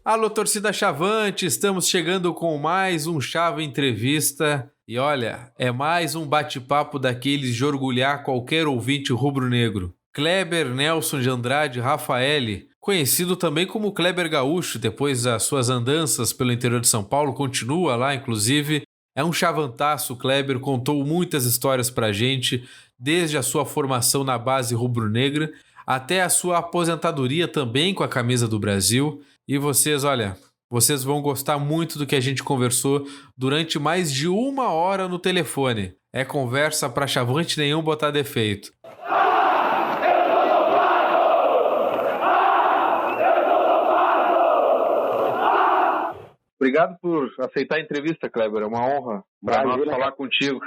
Alô, torcida Chavante, estamos chegando com mais um Chava Entrevista. E olha, é mais um bate-papo daqueles de orgulhar qualquer ouvinte rubro-negro. Kleber Nelson de Andrade Rafaeli, conhecido também como Kleber Gaúcho, depois das suas andanças pelo interior de São Paulo, continua lá, inclusive. É um chavantaço, Kleber, contou muitas histórias pra gente, desde a sua formação na base rubro-negra até a sua aposentadoria também com a camisa do Brasil. E vocês, olha, vocês vão gostar muito do que a gente conversou durante mais de 1 hora no telefone. É conversa pra chavante nenhum botar defeito. Obrigado por aceitar a entrevista, Kleber. É uma honra para nós falar contigo.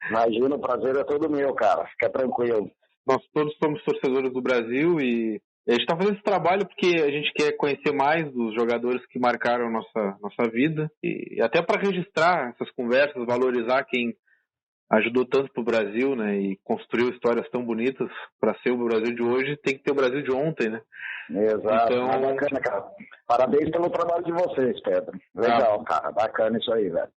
Imagina, o prazer é todo meu, cara. Fica tranquilo. Nós todos somos torcedores do Brasil e a gente está fazendo esse trabalho porque a gente quer conhecer mais dos jogadores que marcaram nossa vida e até para registrar essas conversas, valorizar quem ajudou tanto pro Brasil, né, e construiu histórias tão bonitas. Para ser o Brasil de hoje, tem que ter o Brasil de ontem, né? Exato, então... bacana, cara. Parabéns pelo trabalho de vocês, Pedro. Legal, cara, bacana isso aí, velho.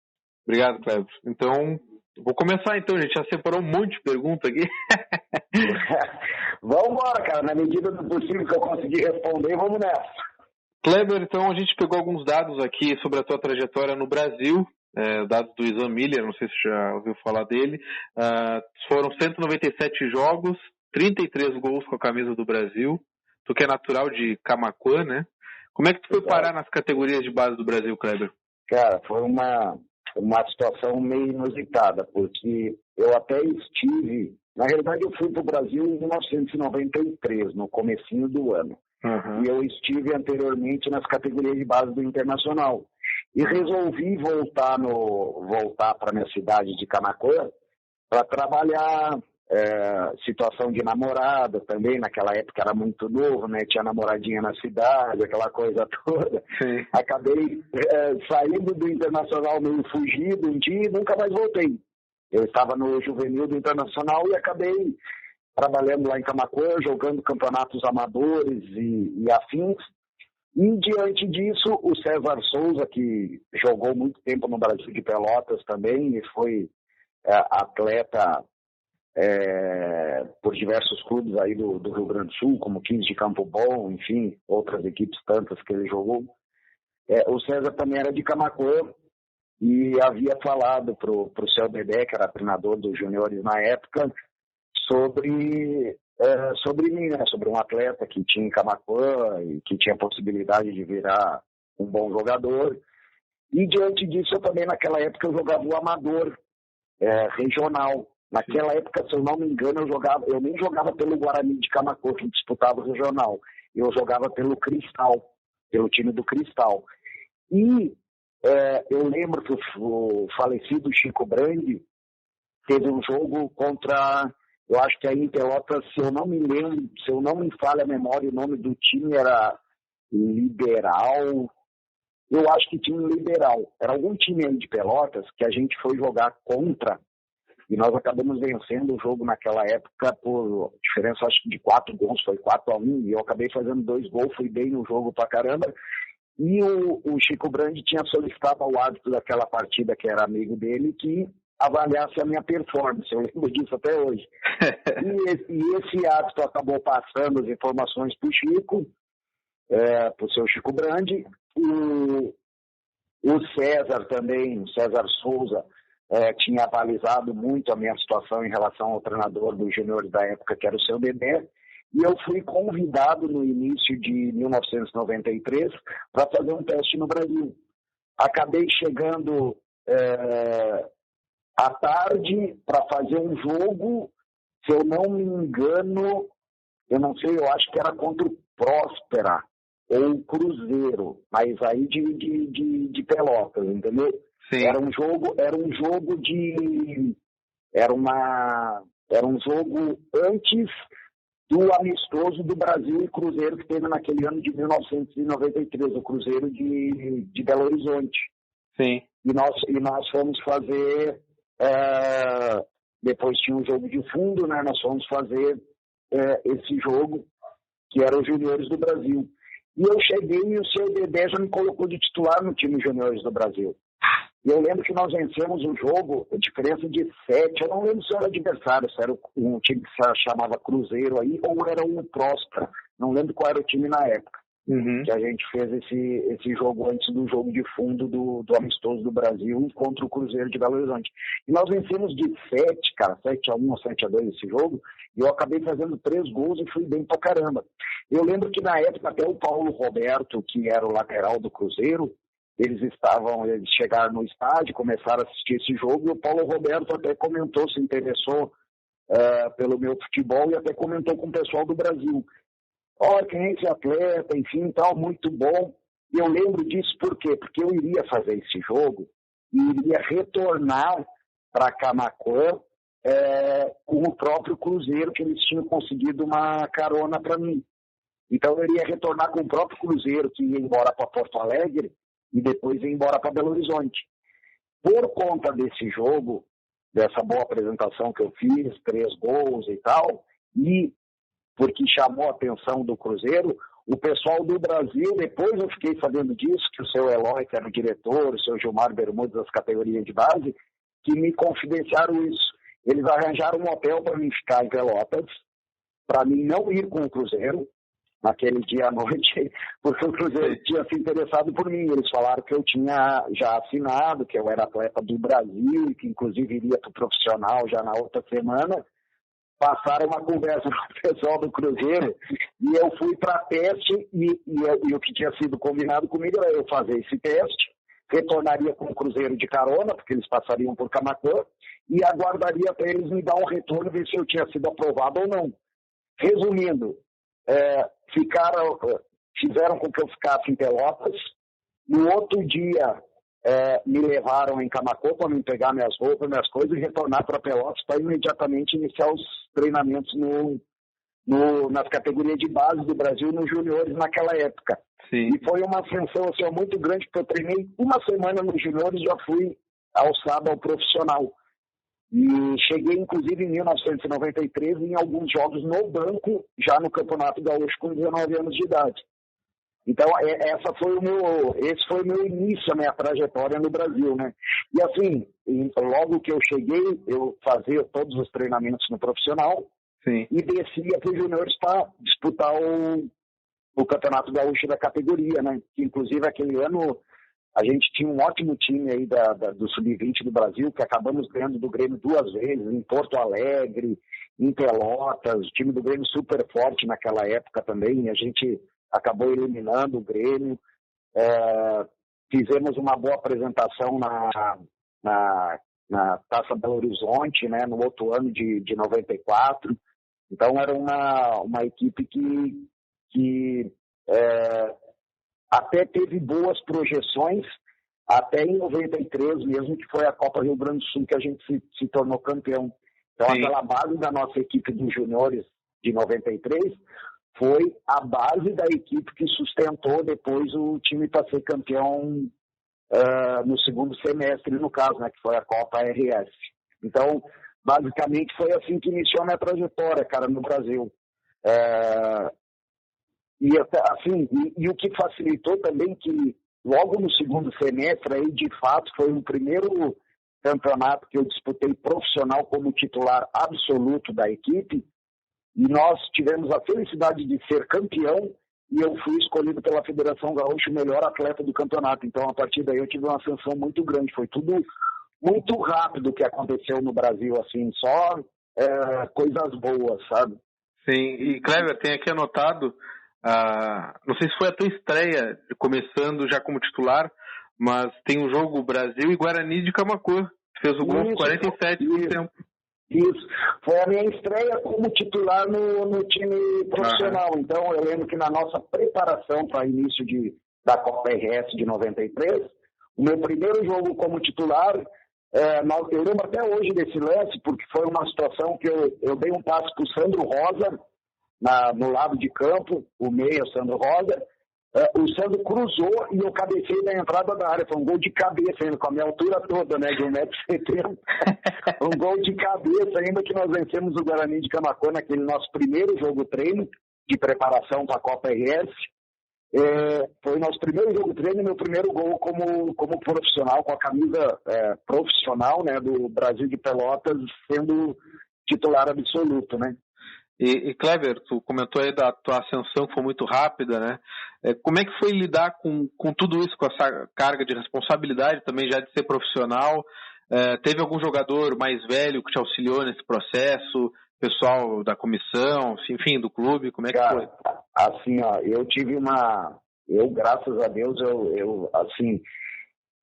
Obrigado, Kleber. Então, vou começar então, a gente já separou um monte de perguntas aqui. Vamos embora, cara, na medida do possível que eu conseguir responder, vamos nessa. Kleber, então a gente pegou alguns dados aqui sobre a tua trajetória no Brasil, dados do Isan Miller, não sei se você já ouviu falar dele. Foram 197 jogos, 33 gols com a camisa do Brasil. Tu que é natural de Camaquã, né? Como é que tu foi parar nas categorias de base do Brasil, Kleber? Cara, foi uma situação meio inusitada, porque eu até estive... Na realidade, eu fui para o Brasil em 1993, no comecinho do ano. Uhum. E eu estive anteriormente nas categorias de base do Internacional. E resolvi voltar para minha cidade de Camaquã para trabalhar situação de namorada também. Naquela época era muito novo, né? Tinha namoradinha na cidade, aquela coisa toda. Sim. Acabei saindo do Internacional meio fugido um dia e nunca mais voltei. Eu estava no juvenil do Internacional e acabei trabalhando lá em Camaquã, jogando campeonatos amadores e afins. E diante disso, o César Souza, que jogou muito tempo no Brasil de Pelotas também e foi atleta por diversos clubes aí do Rio Grande do Sul, como 15 de Campo Bom, enfim, outras equipes tantas que ele jogou. O César também era de Camaquã e havia falado para o seu Dedé, que era treinador dos juniores na época, sobre mim, né? Sobre um atleta que tinha em Camaquã e que tinha possibilidade de virar um bom jogador. E diante disso, eu também naquela época eu jogava o amador regional. Naquela época, se eu não me engano, eu nem jogava pelo Guarani de Camaquã, que disputava o regional. Eu jogava pelo Cristal, pelo time do Cristal. E eu lembro que o falecido Chico Brandi teve um jogo contra... Eu acho que aí em Pelotas, se eu não me falha a memória, o nome do time era Liberal. Eu acho que tinha um Liberal. Era algum time aí de Pelotas que a gente foi jogar contra e nós acabamos vencendo o jogo naquela época por diferença, acho que de 4 gols, foi 4-1, e eu acabei fazendo 2 gols, fui bem no jogo pra caramba. E o Chico Brandi tinha solicitado ao árbitro daquela partida, que era amigo dele, que avaliasse a minha performance. Eu lembro disso até hoje. E esse árbitro acabou passando as informações para o Chico, para o seu Chico Brandi. O César também, o César Souza, tinha avalizado muito a minha situação em relação ao treinador dos juniores da época, que era o seu Dedé. E eu fui convidado no início de 1993 para fazer um teste no Brasil. Acabei chegando à tarde para fazer um jogo, se eu não me engano, eu não sei, eu acho que era contra o Próspera ou o Cruzeiro, mas aí de Pelotas, entendeu? Sim. Era um jogo antes do amistoso do Brasil e Cruzeiro que teve naquele ano de 1993, o Cruzeiro de Belo Horizonte. Sim. E nós fomos fazer, depois tinha um jogo de fundo, né? Nós fomos fazer esse jogo, que era os juniores do Brasil. E eu cheguei e o seu Dedé já me colocou de titular no time juniores do Brasil. E eu lembro que nós vencemos um jogo, a diferença de 7, eu não lembro se era adversário, se era um time que se chamava Cruzeiro aí, ou era o Próspera, não lembro qual era o time na época, que a gente fez esse jogo antes do jogo de fundo do Amistoso do Brasil contra o Cruzeiro de Belo Horizonte. E nós vencemos de 7, cara, 7-1 ou 7-2 esse jogo, e eu acabei fazendo 3 gols e fui bem pra caramba. Eu lembro que na época até o Paulo Roberto, que era o lateral do Cruzeiro, eles chegaram no estádio, começaram a assistir esse jogo, e o Paulo Roberto até comentou, se interessou pelo meu futebol e até comentou com o pessoal do Brasil. Olha, quem é esse atleta, enfim, tal, muito bom. E eu lembro disso por quê? Porque eu iria fazer esse jogo e iria retornar para Camaquã com o próprio Cruzeiro, que eles tinham conseguido uma carona para mim. Então eu iria retornar com o próprio Cruzeiro, que ia embora para Porto Alegre, e depois ia embora para Belo Horizonte. Por conta desse jogo, dessa boa apresentação que eu fiz, 3 gols e tal, e porque chamou a atenção do Cruzeiro, o pessoal do Brasil, depois eu fiquei sabendo disso, que o seu Eloy, que era o diretor, o seu Gilmar Bermudes das categorias de base, que me confidenciaram isso. Eles arranjaram um hotel para mim ficar em Pelotas, para mim não ir com o Cruzeiro, naquele dia à noite, porque o Cruzeiro tinha se interessado por mim. Eles falaram que eu tinha já assinado, que eu era atleta do Brasil e que inclusive iria para o profissional já na outra semana. Passaram uma conversa com o pessoal do Cruzeiro e eu fui para teste e o que tinha sido combinado comigo era eu fazer esse teste, retornaria com o Cruzeiro de carona, porque eles passariam por Camaquã, e aguardaria até eles me dar um retorno, ver se eu tinha sido aprovado ou não. Resumindo, fizeram com que eu ficasse em Pelotas. No outro dia me levaram em Camaquã para me pegar minhas roupas, minhas coisas e retornar para Pelotas para imediatamente iniciar os treinamentos nas categorias de base do Brasil, nos juniores naquela época. Sim. E foi uma ascensão assim, muito grande, porque eu treinei uma semana nos juniores e já fui alçado ao profissional. E cheguei, inclusive, em 1993, em alguns jogos no banco, já no Campeonato Gaúcho, com 19 anos de idade. Então, esse foi o meu início, a minha trajetória no Brasil, né? E assim, logo que eu cheguei, eu fazia todos os treinamentos no profissional. Sim. E descia para os juniores para disputar o Campeonato Gaúcho da categoria, né? Que, inclusive, aquele ano a gente tinha um ótimo time aí do Sub-20 do Brasil, que acabamos ganhando do Grêmio 2 vezes, em Porto Alegre, em Pelotas, o time do Grêmio super forte naquela época também, a gente acabou eliminando o Grêmio, fizemos uma boa apresentação na Taça Belo Horizonte, né, no outro ano de 94, então era uma equipe que até teve boas projeções, até em 93 mesmo, que foi a Copa Rio Grande do Sul que a gente se tornou campeão. Então, Sim. Aquela base da nossa equipe dos juniores de 93 foi a base da equipe que sustentou depois o time para ser campeão no segundo semestre, no caso, né, que foi a Copa RS. Então, basicamente, foi assim que iniciou a minha trajetória, cara, no Brasil. E o que facilitou também que logo no segundo semestre, aí, de fato, foi o primeiro campeonato que eu disputei profissional como titular absoluto da equipe, e nós tivemos a felicidade de ser campeão, e eu fui escolhido pela Federação Gaúcha o melhor atleta do campeonato. Então, a partir daí, eu tive uma ascensão muito grande. Foi tudo muito rápido o que aconteceu no Brasil, assim, só coisas boas, sabe? Sim, e Cleber, tem aqui anotado, não sei se foi a tua estreia, começando já como titular, mas tem o jogo Brasil e Guarani de Camaquã. Fez o gol 47 do tempo. Isso. Foi a minha estreia como titular no time profissional. Então, eu lembro que na nossa preparação para início da Copa RS de 93, o meu primeiro jogo como titular, eu lembro até hoje desse lance, porque foi uma situação que eu dei um passe para o Sandro Rosa, no lado de campo, o meia, Sandro Rosa. O Sandro cruzou e eu cabecei na entrada da área. Foi um gol de cabeça ainda, com a minha altura toda, né, de 1,70 m. Um gol de cabeça ainda, que nós vencemos o Guarani de Camaquã naquele nosso primeiro jogo treino de preparação para a Copa RS. Foi nosso primeiro jogo treino e meu primeiro gol como profissional, com a camisa profissional, né, do Brasil de Pelotas, sendo titular absoluto, né? E Kleber, tu comentou aí da tua ascensão que foi muito rápida, né? Como é que foi lidar com tudo isso, com essa carga de responsabilidade também já de ser profissional? Teve algum jogador mais velho que te auxiliou nesse processo? Pessoal da comissão, enfim, do clube, como é que foi? Assim, ó, graças a Deus, eu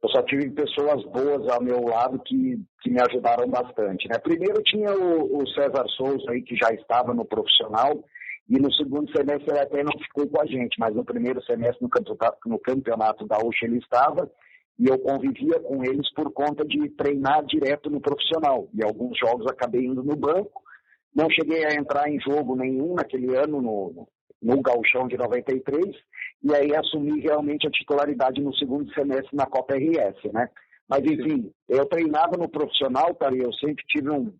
só tive pessoas boas ao meu lado que me ajudaram bastante, né? Primeiro tinha o César Souza aí, que já estava no profissional, e no segundo semestre ele até não ficou com a gente, mas no primeiro semestre no Campeonato Gaúcho ele estava, e eu convivia com eles por conta de treinar direto no profissional, e alguns jogos acabei indo no banco. Não cheguei a entrar em jogo nenhum naquele ano no Gauchão de 93, e aí assumi realmente a titularidade no segundo semestre na Copa RS, né? Mas, enfim, eu treinava no profissional, cara, e eu sempre tive um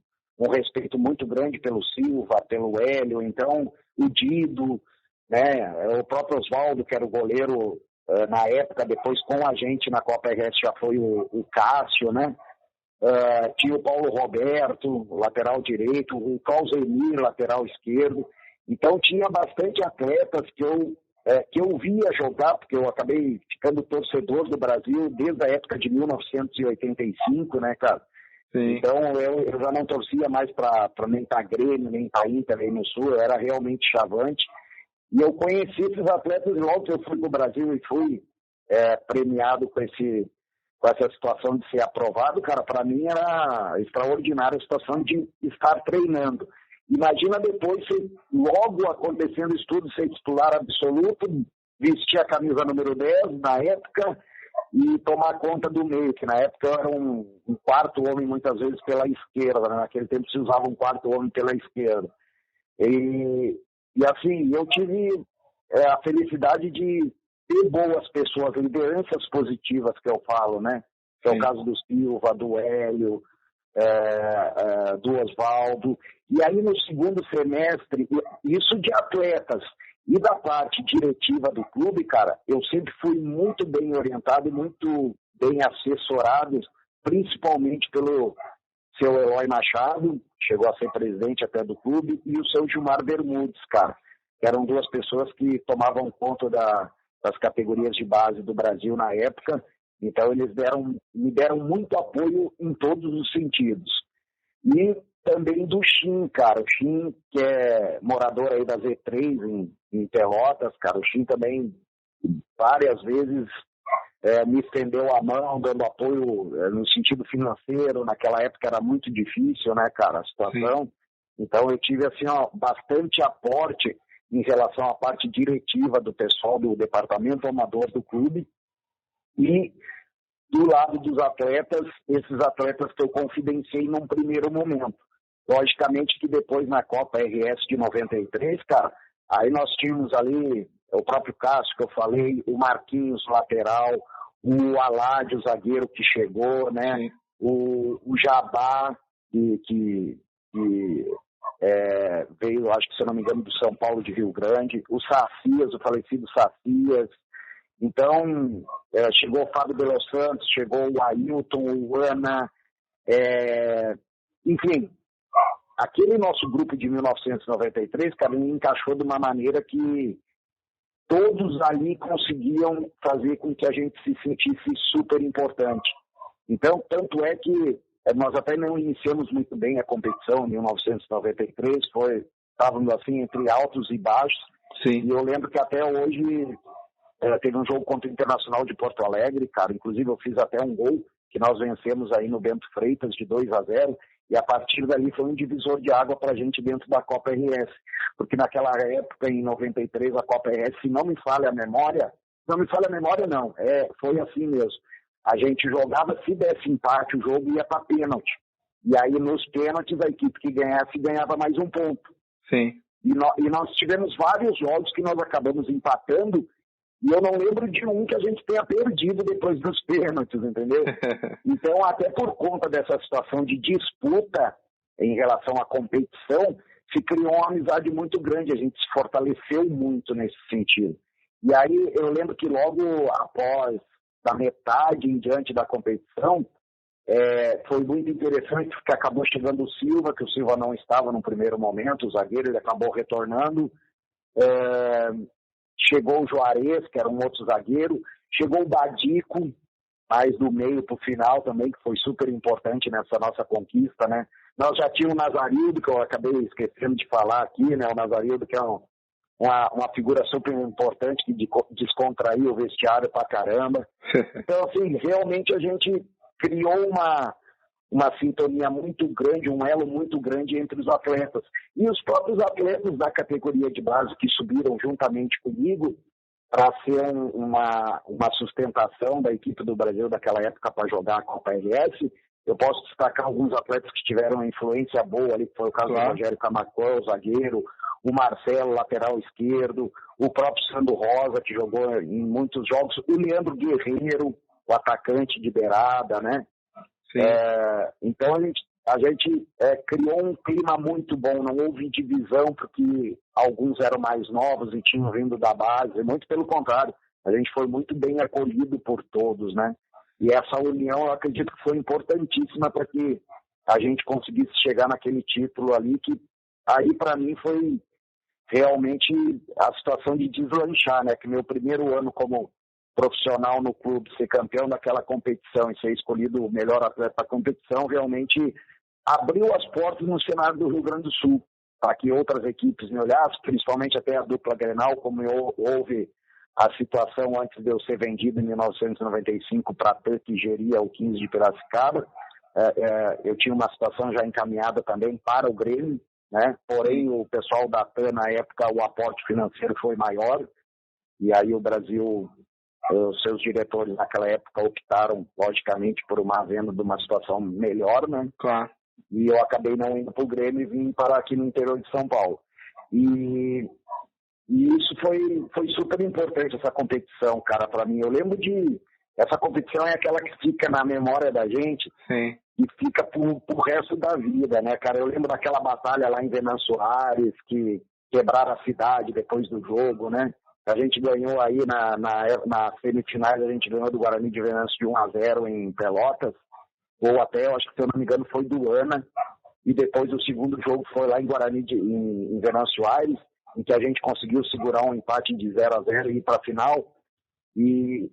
respeito muito grande pelo Silva, pelo Hélio, então o Dido, né? O próprio Oswaldo, que era o goleiro na época, depois com a gente na Copa RS já foi o Cássio, né? Tinha o Paulo Roberto, lateral direito, o Clausemir, lateral esquerdo. Então tinha bastante atletas que eu via jogar, porque eu acabei ficando torcedor do Brasil desde a época de 1985, né, cara? Sim. Então eu já não torcia mais nem para Grêmio, nem para Inter, nem no Sul, eu era realmente chavante. E eu conheci esses atletas logo que eu fui para o Brasil e fui premiado com essa situação de ser aprovado, cara. Para mim era extraordinária a situação de estar treinando. Imagina depois, logo acontecendo isso tudo, ser titular absoluto, vestir a camisa número 10 na época e tomar conta do meio, que na época eu era um quarto homem muitas vezes pela esquerda, né? Naquele tempo se usava um quarto homem pela esquerda. E assim, eu tive a felicidade de ter boas pessoas, lideranças positivas que eu falo, né? Que é o caso do Silva, do Hélio, do Oswaldo. E aí no segundo semestre, isso de atletas e da parte diretiva do clube, cara, eu sempre fui muito bem orientado e muito bem assessorado, principalmente pelo seu Eloy Machado, chegou a ser presidente até do clube, e o seu Gilmar Bermudes, cara, que eram duas pessoas que tomavam conta das categorias de base do Brasil na época. Então eles me deram muito apoio em todos os sentidos. E também do Shin, cara, o Shin, que é morador aí da Z3 em Pelotas, cara, o Shin também várias vezes me estendeu a mão, dando apoio no sentido financeiro. Naquela época era muito difícil, né, cara, a situação. Sim. Então eu tive, assim, bastante aporte em relação à parte diretiva do pessoal do departamento amador do clube. E do lado dos atletas, esses atletas que eu confidenciei num primeiro momento. Logicamente que depois na Copa RS de 93, cara, aí nós tínhamos ali o próprio Cássio, que eu falei, o Marquinhos, lateral, o Alad, o zagueiro que chegou, né? O Jabá, que veio, acho que se eu não me engano, do São Paulo de Rio Grande, o Sacias, o falecido Sacias. Então, chegou o Fábio de Los Santos, chegou o Ailton, o Ana, enfim, aquele nosso grupo de 1993, cara, me encaixou de uma maneira que todos ali conseguiam fazer com que a gente se sentisse super importante. Então, tanto é que nós até não iniciamos muito bem a competição em 1993, estávamos assim entre altos e baixos. Sim. E eu lembro que até hoje teve um jogo contra o Internacional de Porto Alegre, cara, inclusive eu fiz até um gol que nós vencemos aí no Bento Freitas de 2-0, e a partir dali foi um divisor de água para a gente dentro da Copa RS, porque naquela época, em 93, a Copa RS, se não me falha a memória, foi assim mesmo. A gente jogava, se desse empate, o jogo ia para pênalti. E aí, nos pênaltis, a equipe que ganhasse ganhava mais um ponto. Sim. E nós tivemos vários jogos que nós acabamos empatando, e eu não lembro de um que a gente tenha perdido depois dos pênaltis, entendeu? Então, até por conta dessa situação de disputa em relação à competição, se criou uma amizade muito grande, a gente se fortaleceu muito nesse sentido. E aí eu lembro que logo após, da metade em diante da competição, foi muito interessante porque acabou chegando o Silva, que o Silva não estava no primeiro momento, o zagueiro, ele acabou retornando. Chegou o Juarez, que era um outro zagueiro, chegou o Badico, mais do meio para o final também, que foi super importante nessa nossa conquista, né? Nós já tínhamos o Nazarildo, que eu acabei esquecendo de falar aqui, né? O Nazarildo, que é uma figura super importante, que descontraiu o vestiário pra caramba. Então, assim, realmente a gente criou uma sintonia muito grande, um elo muito grande entre os atletas. E os próprios atletas da categoria de base que subiram juntamente comigo para ser uma sustentação da equipe do Brasil daquela época para jogar a Copa RS. Eu posso destacar alguns atletas que tiveram uma influência boa ali, que foi o caso do Rogério Camacuã, o zagueiro, o Marcelo, lateral esquerdo, o próprio Sandro Rosa, que jogou em muitos jogos, o Leandro Guerreiro, o atacante de beirada, né? Então a gente criou um clima muito bom, não houve divisão porque alguns eram mais novos e tinham vindo da base, muito pelo contrário, a gente foi muito bem acolhido por todos, né? E essa união eu acredito que foi importantíssima para que a gente conseguisse chegar naquele título ali, que aí para mim foi realmente a situação de deslanchar, né? Que meu primeiro ano como profissional no clube, ser campeão daquela competição e ser escolhido o melhor atleta da competição, realmente abriu as portas no cenário do Rio Grande do Sul, para que outras equipes me olhassem, principalmente até a dupla Grenal, como houve a situação antes de eu ser vendido em 1995 para a TAN, que geria o 15 de Piracicaba. Eu tinha uma situação já encaminhada também para o Grêmio, né? Porém, o pessoal da TAN, na época, o aporte financeiro foi maior, e aí o Brasil, os seus diretores naquela época optaram, logicamente, por uma venda de uma situação melhor, né? Claro. E eu acabei não indo para o Grêmio e vim parar aqui no interior de São Paulo. E isso foi super importante, essa competição, cara, para mim. Eu lembro essa competição é aquela que fica na memória da gente. Sim. E fica pro resto da vida, né, cara? Eu lembro daquela batalha lá em Venâncio Aires, que quebraram a cidade depois do jogo, né? A gente ganhou aí na semifinais, a gente ganhou do Guarani de Venâncio de 1-0 em Pelotas, ou até, eu acho que se eu não me engano, foi do Ana, e depois o segundo jogo foi lá em Guarani, em Venâncio Aires, em que a gente conseguiu segurar um empate de 0-0 e ir para a final, e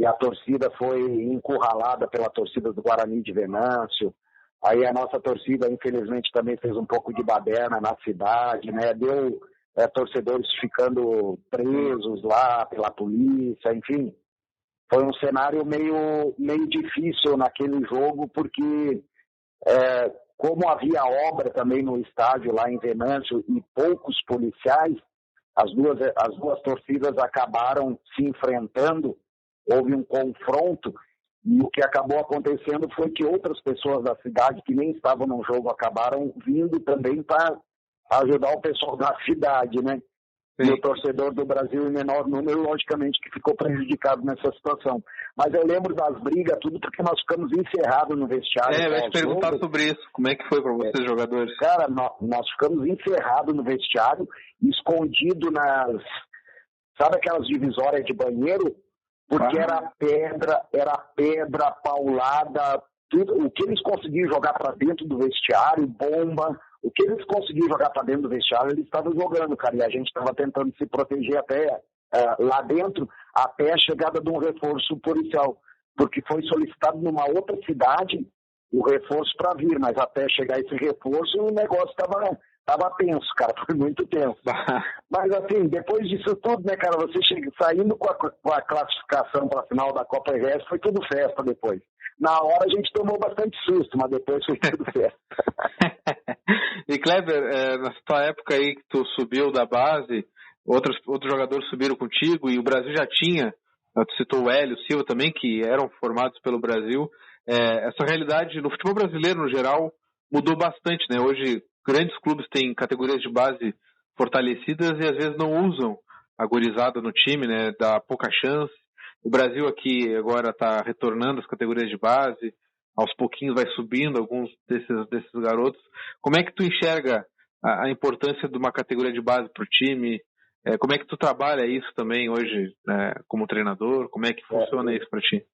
a torcida foi encurralada pela torcida do Guarani de Venâncio. Aí a nossa torcida, infelizmente, também fez um pouco de baderna na cidade, né? Deu torcedores ficando presos lá pela polícia, enfim. Foi um cenário meio difícil naquele jogo, porque como havia obra também no estádio lá em Venâncio e poucos policiais, as duas torcidas acabaram se enfrentando, houve um confronto, e o que acabou acontecendo foi que outras pessoas da cidade que nem estavam no jogo acabaram vindo também para ajudar o pessoal da cidade, né? Sim. E o torcedor do Brasil, em menor número, logicamente, que ficou prejudicado nessa situação. Mas eu lembro das brigas, tudo, porque nós ficamos encerrados no vestiário. Eu ia te perguntar sobre isso. Como é que foi para vocês, jogadores? Cara, nós ficamos encerrados no vestiário, escondido sabe aquelas divisórias de banheiro? Porque era pedra paulada, tudo. O que eles conseguiam jogar para dentro do vestiário, bomba, o que eles conseguiam jogar para dentro do vestiário, eles estavam jogando, cara. E a gente estava tentando se proteger até lá dentro, até a chegada de um reforço policial. Porque foi solicitado numa outra cidade o reforço para vir, mas até chegar esse reforço, o negócio estava tenso, cara, foi muito tenso. Mas assim, depois disso tudo, né, cara, você saindo com a classificação para a final da Copa RS, foi tudo festa depois. Na hora a gente tomou bastante susto, mas depois foi tudo festa. E Kleber, na tua época aí que tu subiu da base, outros jogadores subiram contigo e o Brasil já tinha, tu citou o Hélio, o Silva também, que eram formados pelo Brasil. Essa realidade no futebol brasileiro, no geral, mudou bastante, né? Hoje, grandes clubes têm categorias de base fortalecidas e às vezes não usam a gurizada no time, né? Dá pouca chance. O Brasil aqui agora está retornando às categorias de base, aos pouquinhos vai subindo alguns desses garotos. Como é que tu enxerga a importância de uma categoria de base para o time? Como é que tu trabalha isso também hoje, como treinador? Como é que funciona isso para ti?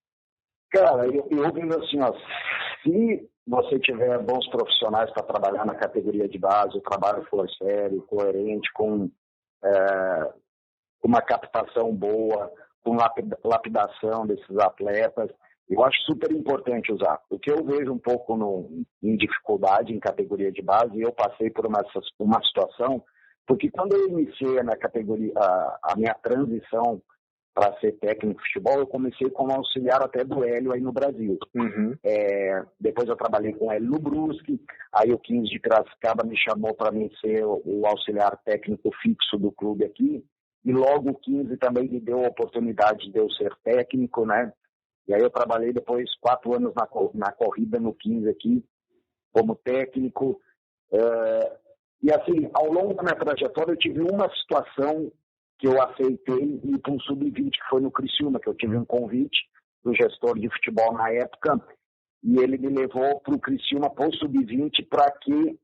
Cara, eu vejo assim, ó, se você tiver bons profissionais para trabalhar na categoria de base, o trabalho for sério, coerente, com uma captação boa, com lapidação desses atletas, eu acho super importante usar. O que eu vejo um pouco em dificuldade em categoria de base, eu passei por uma situação, porque quando eu iniciei na categoria, a minha transição para ser técnico de futebol, eu comecei como auxiliar até do Hélio aí no Brasil. Uhum. Depois eu trabalhei com o Hélio no Brusque, aí o 15 de Piracicaba me chamou para mim ser o auxiliar técnico fixo do clube aqui, e logo o 15 também me deu a oportunidade de eu ser técnico, né? E aí eu trabalhei depois 4 anos na corrida no 15 aqui, como técnico. E assim, ao longo da minha trajetória, eu tive uma situação que eu aceitei ir para um sub-20, que foi no Criciúma, que eu tive um convite do gestor de futebol na época, e ele me levou para o Criciúma, para o sub-20, para que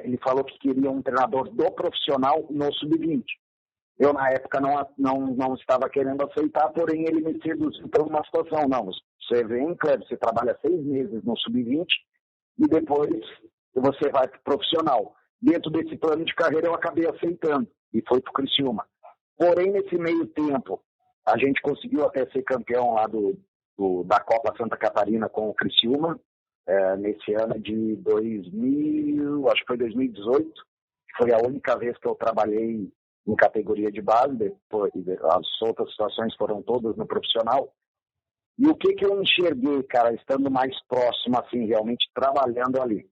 ele falou que queria um treinador do profissional no sub-20. Eu, na época, não estava querendo aceitar, porém ele me seduziu para uma situação. Não, você vem, Cleber, você trabalha 6 meses no sub-20 e depois você vai para o profissional. Dentro desse plano de carreira eu acabei aceitando e foi para o Criciúma. Porém, nesse meio tempo, a gente conseguiu até ser campeão lá da Copa Santa Catarina com o Criciúma, nesse ano de 2000, acho que foi 2018, que foi a única vez que eu trabalhei em categoria de base, depois, as outras situações foram todas no profissional. E o que eu enxerguei, cara, estando mais próximo, assim, realmente trabalhando ali?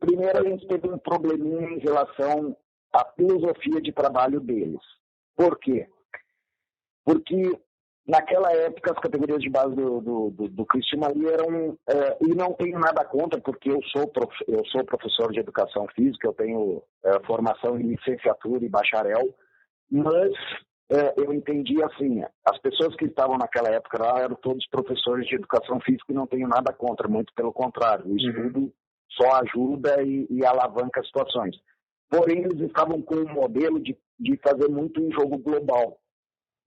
Primeiro, a gente teve um probleminha em relação à filosofia de trabalho deles. Por quê? Porque naquela época as categorias de base do Criciúma ali eram... e não tenho nada contra, porque eu sou professor de educação física, eu tenho formação em licenciatura e bacharel, mas eu entendi assim, as pessoas que estavam naquela época lá eram todos professores de educação física e não tenho nada contra, muito pelo contrário, o estudo só ajuda e alavanca as situações. Porém, eles estavam com um modelo de fazer muito um jogo global.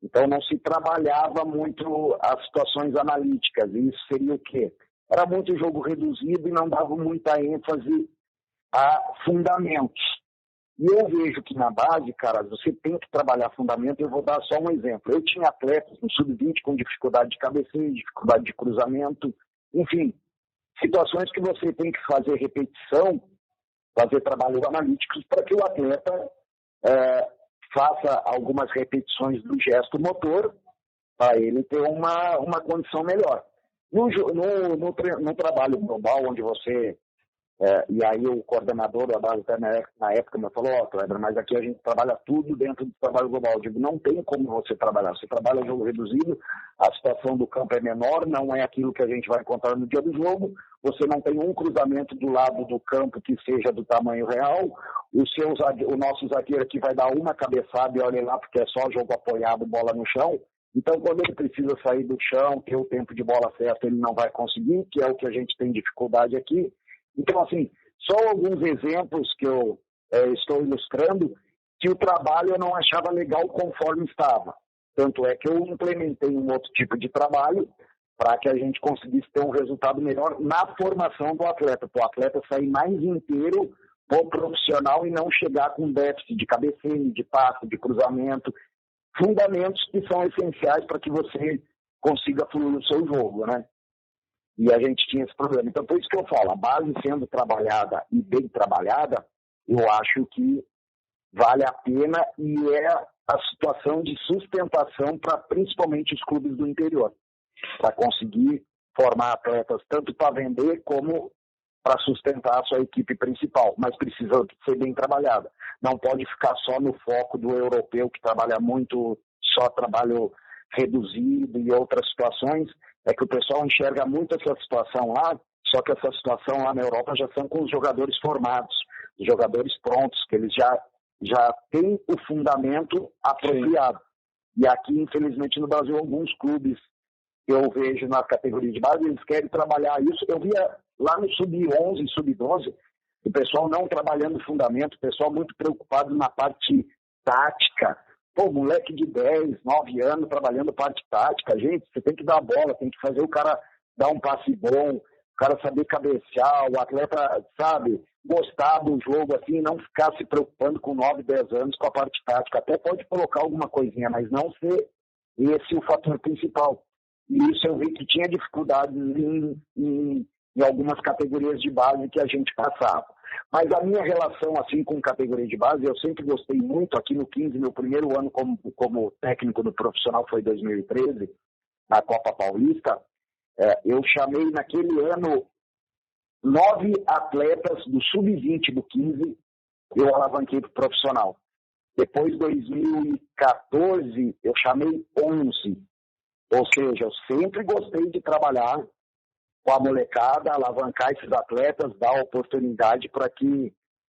Então, não se trabalhava muito as situações analíticas. E isso seria o quê? Era muito jogo reduzido e não dava muita ênfase a fundamentos. E eu vejo que na base, cara, você tem que trabalhar fundamento. Eu vou dar só um exemplo. Eu tinha atletas no sub-20 com dificuldade de cabeceio, dificuldade de cruzamento, enfim, situações que você tem que fazer repetição, fazer trabalhos analíticos para que o atleta faça algumas repetições do gesto motor para ele ter uma condição melhor. No trabalho global, onde você... e aí o coordenador da base até na época me falou, Kleber, mas aqui a gente trabalha tudo dentro do trabalho global. Eu digo, não tem como você trabalhar. Você trabalha jogo reduzido, a situação do campo é menor, não é aquilo que a gente vai encontrar no dia do jogo, você não tem um cruzamento do lado do campo que seja do tamanho real, o nosso zagueiro aqui vai dar uma cabeçada e olha lá, porque é só jogo apoiado, bola no chão. Então, quando ele precisa sair do chão, ter o tempo de bola certo, ele não vai conseguir, que é o que a gente tem dificuldade aqui. Então, assim, só alguns exemplos que eu estou ilustrando que o trabalho eu não achava legal conforme estava. Tanto é que eu implementei um outro tipo de trabalho para que a gente conseguisse ter um resultado melhor na formação do atleta, para o atleta sair mais inteiro pro profissional e não chegar com déficit de cabeceio, de passe, de cruzamento, fundamentos que são essenciais para que você consiga fluir o seu jogo, né? E a gente tinha esse problema. Então, por isso que eu falo, a base sendo trabalhada e bem trabalhada, eu acho que vale a pena e é a situação de sustentação para principalmente os clubes do interior, para conseguir formar atletas tanto para vender como para sustentar a sua equipe principal, mas precisa ser bem trabalhada. Não pode ficar só no foco do europeu, que trabalha muito, só trabalho reduzido e outras situações. É que o pessoal enxerga muito essa situação lá, só que essa situação lá na Europa já são com os jogadores formados, os jogadores prontos, que eles já têm o fundamento apropriado. Sim. E aqui, infelizmente, no Brasil, alguns clubes que eu vejo na categoria de base, eles querem trabalhar isso. Eu via lá no sub-11 e sub-12, o pessoal não trabalhando fundamento, o pessoal muito preocupado na parte tática. Pô, moleque de 10, 9 anos trabalhando parte tática. Gente, você tem que dar a bola, tem que fazer o cara dar um passe bom, o cara saber cabecear, o atleta, sabe, gostar do jogo, assim, não ficar se preocupando com 9, 10 anos com a parte tática. Até pode colocar alguma coisinha, mas não ser esse o fator principal. E isso eu vi que tinha dificuldades em algumas categorias de base que a gente passava. Mas a minha relação assim com categoria de base, eu sempre gostei muito. Aqui no 15, meu primeiro ano como técnico do profissional foi 2013, na Copa Paulista. Eu chamei naquele ano 9 atletas do sub-20 do 15, eu alavanquei para o profissional. Depois, 2014, eu chamei 11. Ou seja, eu sempre gostei de trabalhar com a molecada, alavancar esses atletas, dar oportunidade para que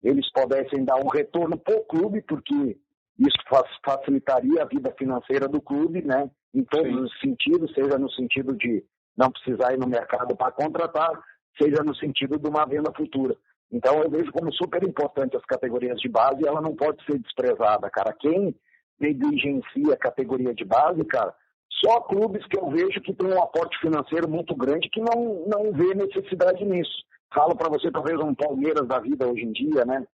eles pudessem dar um retorno para o clube, porque isso facilitaria a vida financeira do clube, né? Em todos os sentidos, seja no sentido de não precisar ir no mercado para contratar, seja no sentido de uma venda futura. Então eu vejo como super importante as categorias de base e ela não pode ser desprezada, cara. Quem negligencia a categoria de base, cara, só clubes que eu vejo que tem um aporte financeiro muito grande que não vê necessidade nisso. Falo para você, talvez um Palmeiras da vida hoje em dia, né?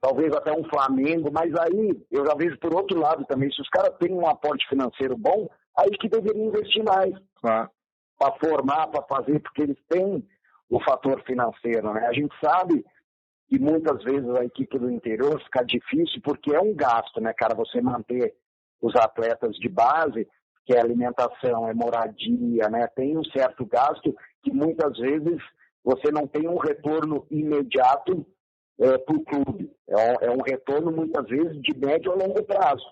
Talvez até um Flamengo, mas aí eu já vejo por outro lado também, se os caras têm um aporte financeiro bom, aí que deveriam investir mais. Claro. Para formar, para fazer, porque eles têm o fator financeiro, né? A gente sabe que muitas vezes a equipe do interior fica difícil porque é um gasto, né, cara? Você manter os atletas de base, que é alimentação, é moradia, né? Tem um certo gasto que muitas vezes você não tem um retorno imediato para o clube. É um retorno, muitas vezes, de médio a longo prazo.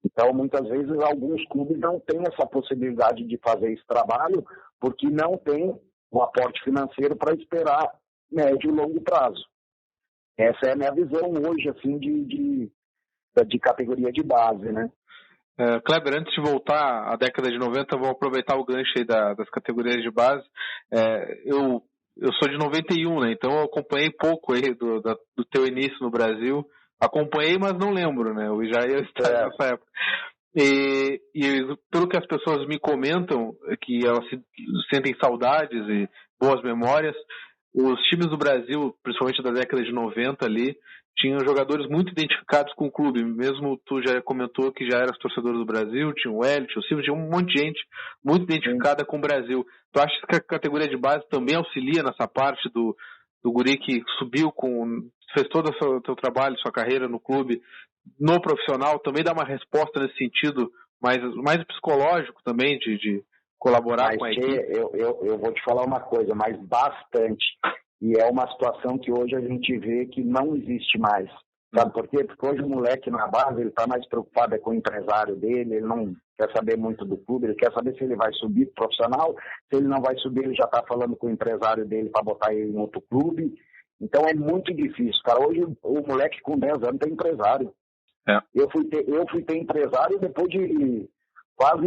Então, muitas vezes, alguns clubes não têm essa possibilidade de fazer esse trabalho porque não tem o aporte financeiro para esperar médio e longo prazo. Essa é a minha visão hoje, assim, de categoria de base, né? Kleber, antes de voltar à década de 90, eu vou aproveitar o gancho aí das categorias de base. Eu sou de 91, né? Então eu acompanhei pouco aí do teu início no Brasil. Acompanhei, mas não lembro, né? Eu já ia estar nessa época. E pelo que as pessoas me comentam, que elas sentem saudades e boas memórias, os times do Brasil, principalmente da década de 90 ali, tinham jogadores muito identificados com o clube. Mesmo tu já comentou que já eras torcedor do Brasil, tinha o Hélio, tinha o Silvio, tinha um monte de gente muito identificada com o Brasil. Tu acha que a categoria de base também auxilia nessa parte do guri que subiu, fez todo o teu trabalho, sua carreira no clube, no profissional, também dá uma resposta nesse sentido, mais psicológico também, de colaborar com a equipe? Eu vou te falar uma coisa, mas bastante. E é uma situação que hoje a gente vê que não existe mais. Sabe por quê? Porque hoje o moleque na base, ele está mais preocupado com o empresário dele, ele não quer saber muito do clube, ele quer saber se ele vai subir pro profissional, se ele não vai subir, ele já está falando com o empresário dele para botar ele em outro clube. Então é muito difícil, cara. Hoje o moleque com 10 anos tem empresário. Eu fui ter empresário depois de quase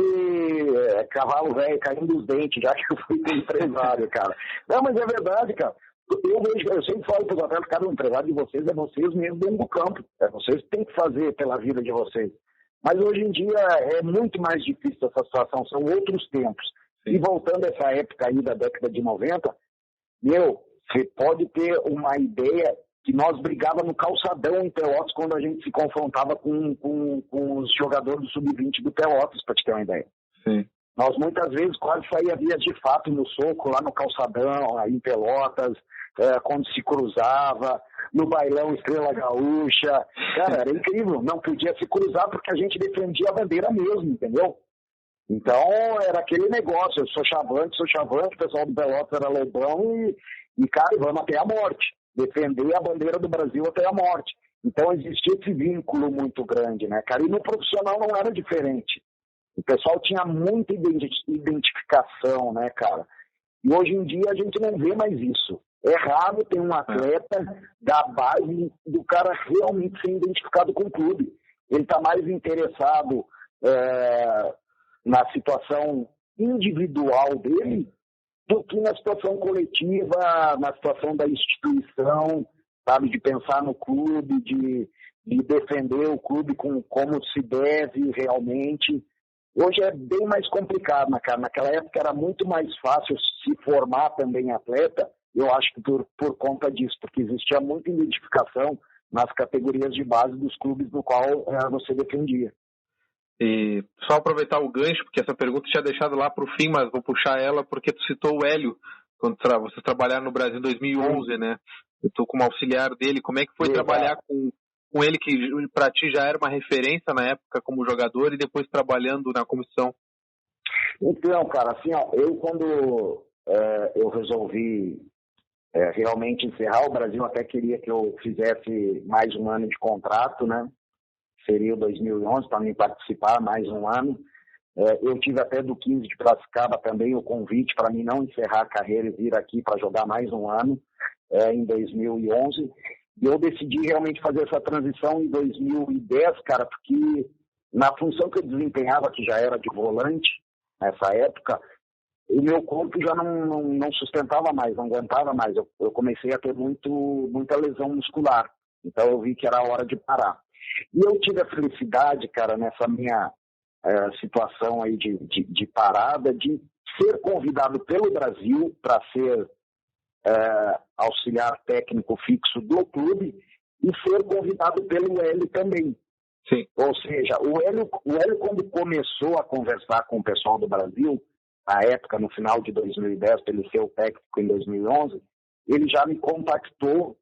cavalo velho caindo dos dentes, já que eu fui ter empresário, cara. Não, mas é verdade, cara. Eu sempre falo para os atletas, cara, o empresário de vocês é vocês mesmo dentro do campo. É vocês que têm que fazer pela vida de vocês. Mas hoje em dia é muito mais difícil essa situação, são outros tempos. Sim. E voltando a essa época aí da década de 90, você pode ter uma ideia que nós brigávamos no calçadão em Pelotas quando a gente se confrontava com os jogadores do Sub-20 do Pelotas, para te ter uma ideia. Sim. Nós muitas vezes quase saía vias de fato no soco, lá no calçadão, aí em Pelotas, quando se cruzava, no bailão Estrela Gaúcha. Cara, era incrível, não podia se cruzar porque a gente defendia a bandeira mesmo, entendeu? Então era aquele negócio, eu sou chavante, o pessoal do Pelotas era lobão e cara, vamos até a morte. Defender a bandeira do Brasil até a morte. Então existia esse vínculo muito grande, né, cara? E no profissional não era diferente. O pessoal tinha muita identificação, né, cara? E hoje em dia a gente não vê mais isso. É raro ter um atleta da base do cara realmente ser identificado com o clube. Ele está mais interessado na situação individual dele do que na situação coletiva, na situação da instituição, sabe, de pensar no clube, de defender o clube como se deve realmente. Hoje é bem mais complicado, né, cara? Naquela época era muito mais fácil se formar também atleta, eu acho que por conta disso, porque existia muita identificação nas categorias de base dos clubes no qual você defendia. E só aproveitar o gancho, porque essa pergunta eu tinha deixado lá para o fim, mas vou puxar ela porque tu citou o Hélio, quando vocês trabalharam no Brasil em 2011, né? Eu estou como auxiliar dele. Como é que foi trabalhar com ele, que para ti já era uma referência na época como jogador, e depois trabalhando na comissão? Então, cara, assim, ó, eu quando eu resolvi realmente encerrar, o Brasil até queria que eu fizesse mais um ano de contrato, né? Seria o 2011 para mim participar mais um ano. Eu tive até do 15 de Piracicaba também o convite para mim não encerrar a carreira e vir aqui para jogar mais um ano em 2011. E eu decidi realmente fazer essa transição em 2010, cara, porque na função que eu desempenhava, que já era de volante nessa época, o meu corpo já não sustentava mais, não aguentava mais. Eu comecei a ter muita lesão muscular. Então eu vi que era a hora de parar. E eu tive a felicidade, cara, nessa minha situação aí de parada, de ser convidado pelo Brasil para ser auxiliar técnico fixo do clube e ser convidado pelo Hélio também. Sim. Ou seja, o Hélio quando começou a conversar com o pessoal do Brasil, na época, no final de 2010, para ele ser o técnico em 2011, ele já me contactou,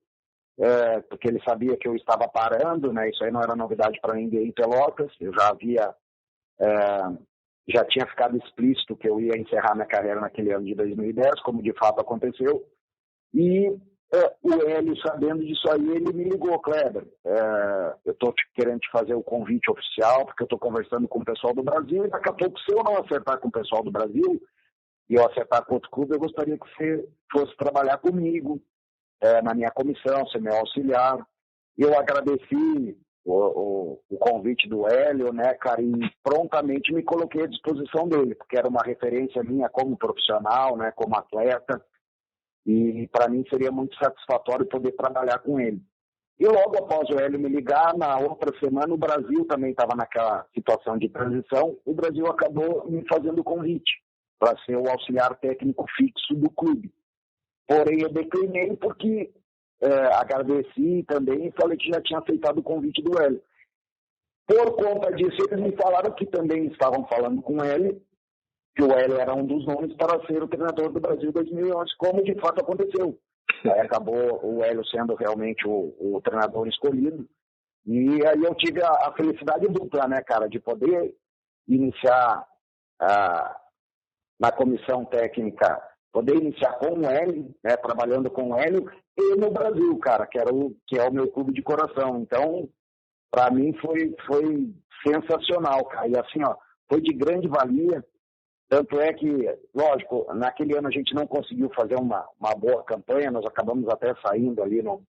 porque ele sabia que eu estava parando, né? Isso aí não era novidade para ninguém em Pelotas. Eu já tinha ficado explícito que eu ia encerrar minha carreira naquele ano de 2010, como de fato aconteceu. E o Hélio, sabendo disso aí, ele me ligou: Kleber, eu estou querendo te fazer o convite oficial, porque eu estou conversando com o pessoal do Brasil, e daqui a pouco, se eu não acertar com o pessoal do Brasil, e eu acertar com outro clube, eu gostaria que você fosse trabalhar comigo, na minha comissão, ser meu auxiliar. Eu agradeci o convite do Hélio, né, cara, e prontamente me coloquei à disposição dele, porque era uma referência minha como profissional, né, como atleta, e para mim seria muito satisfatório poder trabalhar com ele. E logo após o Hélio me ligar, na outra semana, o Brasil também estava naquela situação de transição, o Brasil acabou me fazendo o convite para ser o auxiliar técnico fixo do clube. Porém, eu declinei porque agradeci também e falei que já tinha aceitado o convite do Hélio. Por conta disso, eles me falaram que também estavam falando com o Hélio, que o Hélio era um dos nomes para ser o treinador do Brasil 2011, como de fato aconteceu. Aí acabou o Hélio sendo realmente o treinador escolhido. E aí eu tive a felicidade dupla, né, cara, de poder iniciar na comissão técnica, poder iniciar com o Hélio, né, trabalhando com o Hélio, e no Brasil, cara, que é o meu clube de coração. Então, para mim foi sensacional, cara. E assim, ó, foi de grande valia. Tanto é que, lógico, naquele ano a gente não conseguiu fazer uma boa campanha, nós acabamos até saindo ali no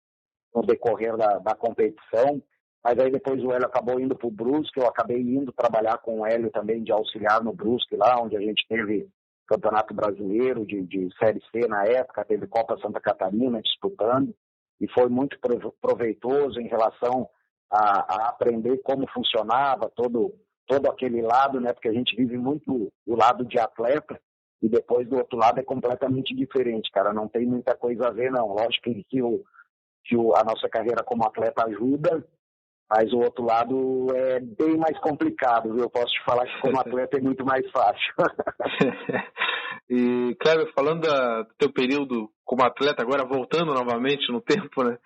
decorrer da competição, mas aí depois o Hélio acabou indo para o Brusque, eu acabei indo trabalhar com o Hélio também de auxiliar no Brusque, lá onde a gente teve Campeonato Brasileiro de Série C na época, teve Copa Santa Catarina disputando, e foi muito proveitoso em relação a aprender como funcionava todo aquele lado, né? Porque a gente vive muito o lado de atleta e depois do outro lado é completamente diferente, cara. Não tem muita coisa a ver, não. Lógico que a nossa carreira como atleta ajuda, mas o outro lado é bem mais complicado, viu? Eu posso te falar que como atleta é muito mais fácil. E, Kleber, falando do teu período como atleta, agora voltando novamente no tempo, né?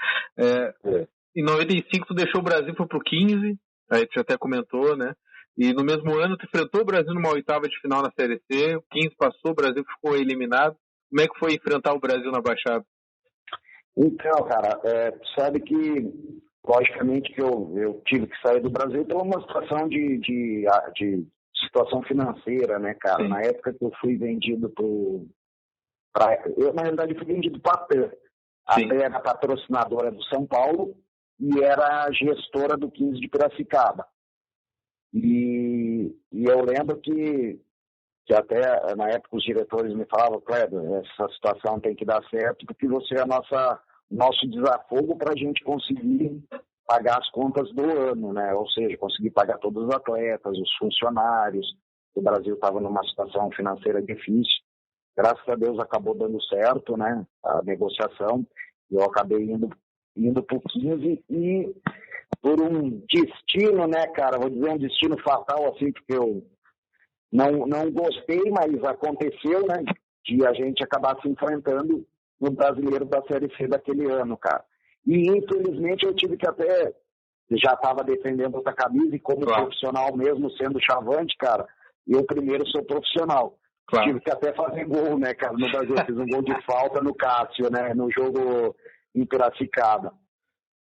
Em 95 tu deixou o Brasil, foi pro 15, aí tu até comentou, né? E no mesmo ano tu enfrentou o Brasil numa oitava de final na Série C, o 15 passou, o Brasil ficou eliminado. Como é que foi enfrentar o Brasil na Baixada? Então, cara, sabe que, logicamente, que eu tive que sair do Brasil por uma situação de situação financeira, né, cara? Sim. Na época que eu fui vendido eu, na realidade, fui vendido para a TAM. A TAM era patrocinadora do São Paulo e era gestora do 15 de Piracicaba. E eu lembro que na época os diretores me falavam: Kleber, essa situação tem que dar certo porque você é nosso desafogo para a gente conseguir pagar as contas do ano, né? Ou seja, conseguir pagar todos os atletas, os funcionários. O Brasil estava numa situação financeira difícil. Graças a Deus acabou dando certo, né? A negociação. Eu acabei indo para o 15 e por um destino, né, cara? Vou dizer um destino fatal, assim, porque eu não gostei, mas aconteceu, né? De a gente acabar se enfrentando no Brasileiro da Série C daquele ano, cara. E, infelizmente, eu tive que até... Já estava defendendo outra camisa e como profissional mesmo, sendo chavante, cara, eu primeiro sou profissional. Claro. Tive que até fazer gol, né, cara? No Brasil, eu fiz um gol de falta no Cássio, né? No jogo em Piracicaba.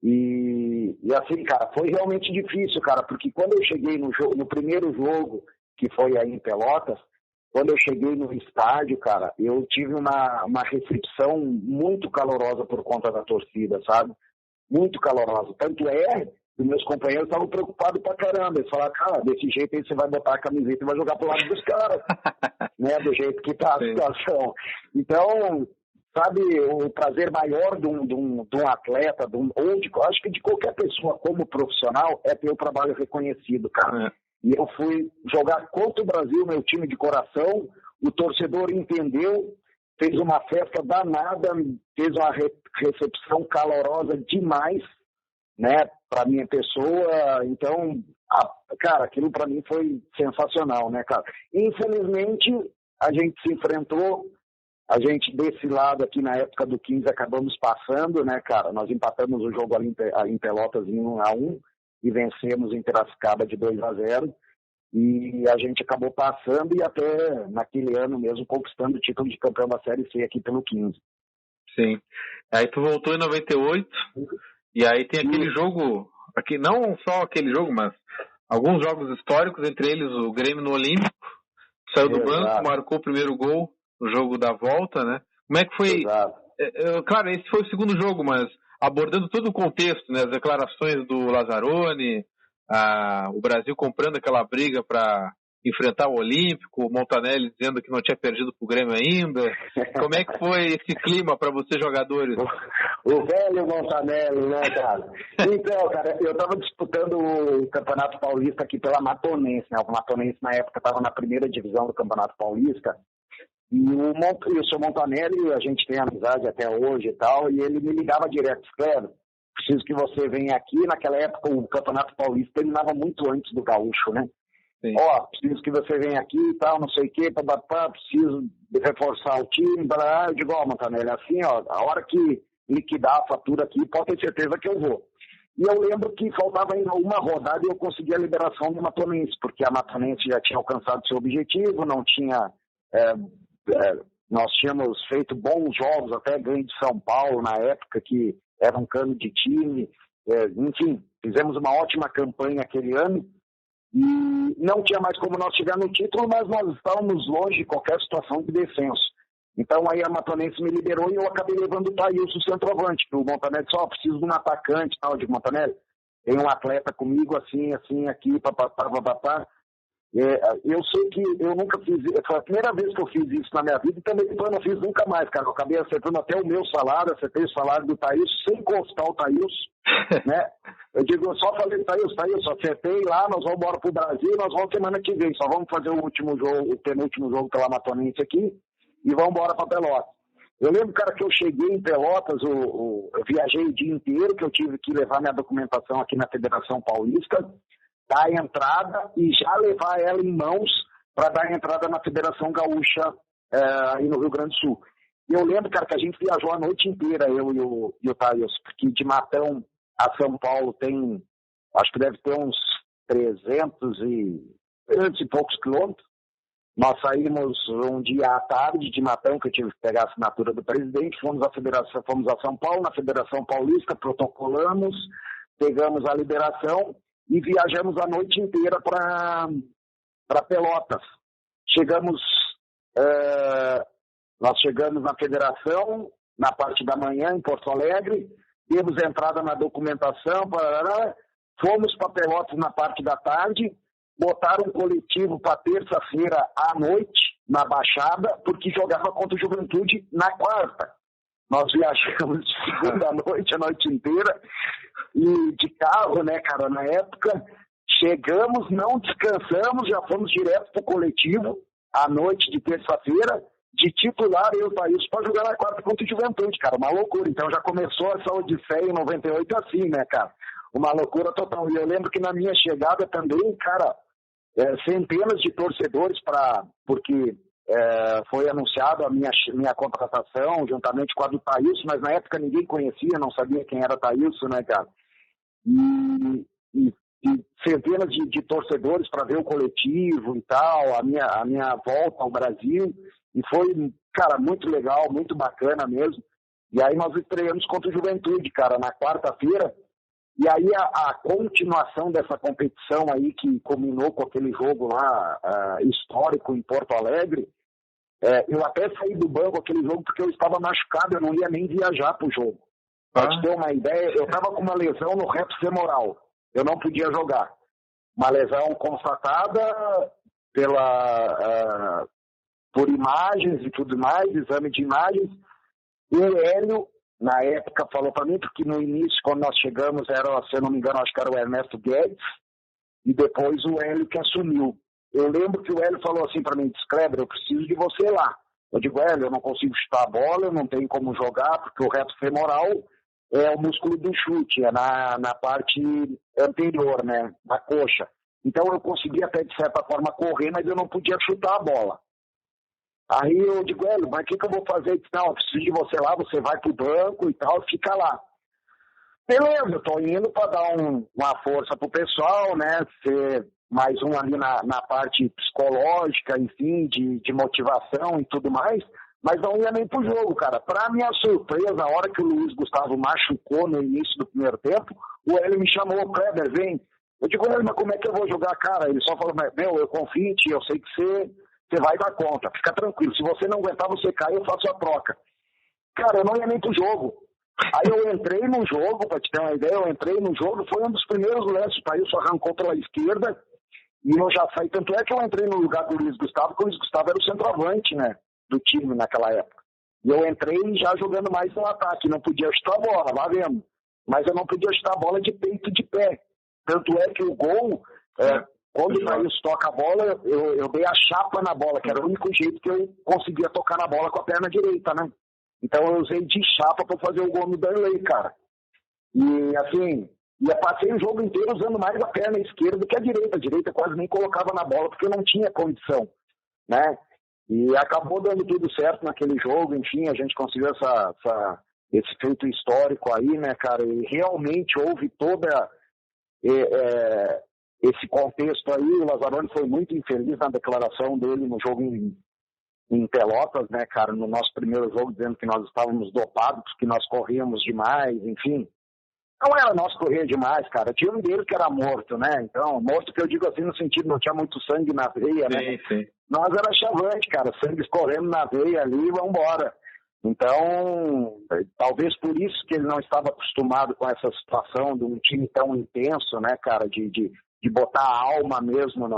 E assim, cara, foi realmente difícil, cara, porque quando eu cheguei no primeiro jogo, que foi aí em Pelotas, quando eu cheguei no estádio, cara, eu tive uma recepção muito calorosa por conta da torcida, sabe? Muito calorosa. Tanto é que meus companheiros estavam preocupados pra caramba. Eles falaram, cara, desse jeito aí você vai botar a camiseta e vai jogar pro lado dos caras, né? Do jeito que tá a situação. Então, sabe, o prazer maior de um atleta, acho que de qualquer pessoa como profissional, é ter o trabalho reconhecido, cara. E eu fui jogar contra o Brasil, meu time de coração, o torcedor entendeu, fez uma festa danada, fez uma recepção calorosa demais, né, para minha pessoa. Então, cara, aquilo para mim foi sensacional, né, cara. Infelizmente, a gente se enfrentou, a gente desse lado aqui na época do 15 acabamos passando, né, cara. Nós empatamos o jogo ali em Pelotas em 1-1 e vencemos em Piracicaba de 2-0. E a gente acabou passando e até naquele ano mesmo conquistando o título de campeão da Série C aqui pelo 15. Sim. Aí tu voltou em 98 e aí tem aquele jogo, aqui, não só aquele jogo, mas alguns jogos históricos, entre eles o Grêmio no Olímpico, saiu do banco, marcou o primeiro gol no jogo da volta, né? Como é que foi? Claro, esse foi o segundo jogo, mas abordando todo o contexto, né? As declarações do Lazzaroni, o Brasil comprando aquela briga para enfrentar o Olímpico, o Montanelli dizendo que não tinha perdido pro Grêmio ainda. Como é que foi esse clima para vocês, jogadores? O velho Montanelli, né, cara? Então, cara, eu tava disputando o Campeonato Paulista aqui pela Matonense, né? O Matonense, na época, estava na primeira divisão do Campeonato Paulista. E o seu Montanelli, a gente tem amizade até hoje e tal, e ele me ligava direto, claro, preciso que você venha aqui. Naquela época, o Campeonato Paulista terminava muito antes do Gaúcho, né? Ó, preciso que você venha aqui e tal, não sei o quê, preciso reforçar o time, eu digo, Montanelli, assim, ó, a hora que liquidar a fatura aqui, pode ter certeza que eu vou. E eu lembro que faltava ainda uma rodada e eu consegui a liberação do Matonense, porque a Matonense já tinha alcançado seu objetivo, não tinha... nós tínhamos feito bons jogos, até ganho de São Paulo na época, que era um cano de time, enfim, fizemos uma ótima campanha aquele ano, e não tinha mais como nós chegar no título, mas nós estávamos longe de qualquer situação de descenso. Então aí a Matonense me liberou e eu acabei levando o Thailson, o centroavante, que o Montanelli disse, preciso de um atacante, tal, de Montanelli, tem um atleta comigo, assim, aqui, papapá. Eu sei que eu nunca fiz, foi a primeira vez que eu fiz isso na minha vida e também depois eu não fiz nunca mais, cara. Eu acabei acertando até o meu salário, acertei o salário do Thailson sem constar o Thailson, né? Eu digo, eu só falei, Thailson, acertei lá, nós vamos embora pro Brasil, nós vamos semana que vem, só vamos fazer o último jogo, o penúltimo jogo pela Matonense aqui e vamos embora pra Pelotas. Eu lembro, cara, que eu cheguei em Pelotas, eu viajei o dia inteiro, que eu tive que levar minha documentação aqui na Federação Paulista, dar a entrada e já levar ela em mãos para dar a entrada na Federação Gaúcha aí no Rio Grande do Sul. E eu lembro, cara, que a gente viajou a noite inteira, eu e o Thailson, porque de Matão a São Paulo tem, acho que deve ter uns 300 e poucos quilômetros. Nós saímos um dia à tarde de Matão, que eu tive que pegar a assinatura do presidente, fomos a São Paulo, na Federação Paulista, protocolamos, pegamos a liberação e viajamos a noite inteira para Pelotas. Nós chegamos na Federação, na parte da manhã, em Porto Alegre, demos entrada na documentação, fomos para Pelotas na parte da tarde, botaram um coletivo para terça-feira à noite, na Baixada, porque jogava contra o Juventude na quarta. Nós viajamos de segunda à noite, a noite inteira, e de carro, né, cara, na época. Chegamos, não descansamos, já fomos direto pro coletivo, à noite de terça-feira, de titular eu e o Thaís para jogar na quarta contra o Juventude, cara, uma loucura. Então já começou essa odisseia em 98 assim, né, cara? Uma loucura total. E eu lembro que na minha chegada também, cara, centenas de torcedores porque foi anunciado a minha contratação juntamente com a do Thaís, mas na época ninguém conhecia, não sabia quem era Thaís, né, cara? E centenas de torcedores para ver o coletivo e tal, a minha volta ao Brasil, e foi, cara, muito legal, muito bacana mesmo. E aí nós estreamos contra o Juventude, cara, na quarta-feira, e aí a continuação dessa competição aí, que culminou com aquele jogo lá, histórico em Porto Alegre, eu até saí do banco aquele jogo porque eu estava machucado, eu não ia nem viajar pro jogo. Pra te ter uma ideia, eu estava com uma lesão no reto femoral. Eu não podia jogar. Uma lesão constatada por imagens e tudo mais, exame de imagens. E o Hélio, na época, falou para mim, porque no início, quando nós chegamos, se eu não me engano, acho que era o Ernesto Guedes, e depois o Hélio que assumiu. Eu lembro que o Hélio falou assim para mim, Kleber, eu preciso de você lá. Eu digo, Hélio, eu não consigo chutar a bola, eu não tenho como jogar, porque o reto femoral é o músculo do chute, é na parte anterior, né, da coxa. Então eu conseguia até, de certa forma, correr, mas eu não podia chutar a bola. Aí eu digo, mas o que eu vou fazer? Ele disse, não, eu preciso de você lá, você vai pro banco e tal, fica lá. Beleza, eu tô indo para dar uma força pro pessoal, né, ser mais um ali na parte psicológica, enfim, de motivação e tudo mais, mas não ia nem pro jogo, cara. Pra minha surpresa, a hora que o Luiz Gustavo machucou no início do primeiro tempo, o Hélio me chamou, Kleber, vem. Eu digo, Hélio, mas como é que eu vou jogar, cara? Ele só falou, eu confio em ti, eu sei que você vai dar conta, fica tranquilo. Se você não aguentar, você cai, eu faço a troca. Cara, eu não ia nem pro jogo. Aí eu entrei no jogo, pra te ter uma ideia, foi um dos primeiros lances, o Thaís arrancou pela esquerda, e eu já saí, tanto é que eu entrei no lugar do Luiz Gustavo, porque o Luiz Gustavo era o centroavante, né, do time naquela época. E eu entrei já jogando mais no ataque, não podia chutar a bola, lá vendo. Mas eu não podia chutar a bola de peito de pé. Tanto é que o gol, quando o Thaís toca a bola, eu dei a chapa na bola, que era o único jeito que eu conseguia tocar na bola com a perna direita, né. Então eu usei de chapa para fazer o gol no Darley, cara. E assim, eu passei o jogo inteiro usando mais a perna esquerda do que a direita. A direita quase nem colocava na bola porque eu não tinha condição, né? E acabou dando tudo certo naquele jogo, enfim, a gente conseguiu esse feito histórico aí, né, cara? E realmente houve esse contexto aí. O Lazzaroni foi muito infeliz na declaração dele no jogo em Pelotas, né, cara, no nosso primeiro jogo, dizendo que nós estávamos dopados, que nós corríamos demais, enfim. Não era nós correr demais, cara. Tinha um dele que era morto, né? Então, morto que eu digo assim no sentido, não tinha muito sangue na veia, né? Sim. Nós era chavante, cara. Sangue escorrendo na veia ali e vambora. Então, talvez por isso que ele não estava acostumado com essa situação de um time tão intenso, né, cara? De botar a alma mesmo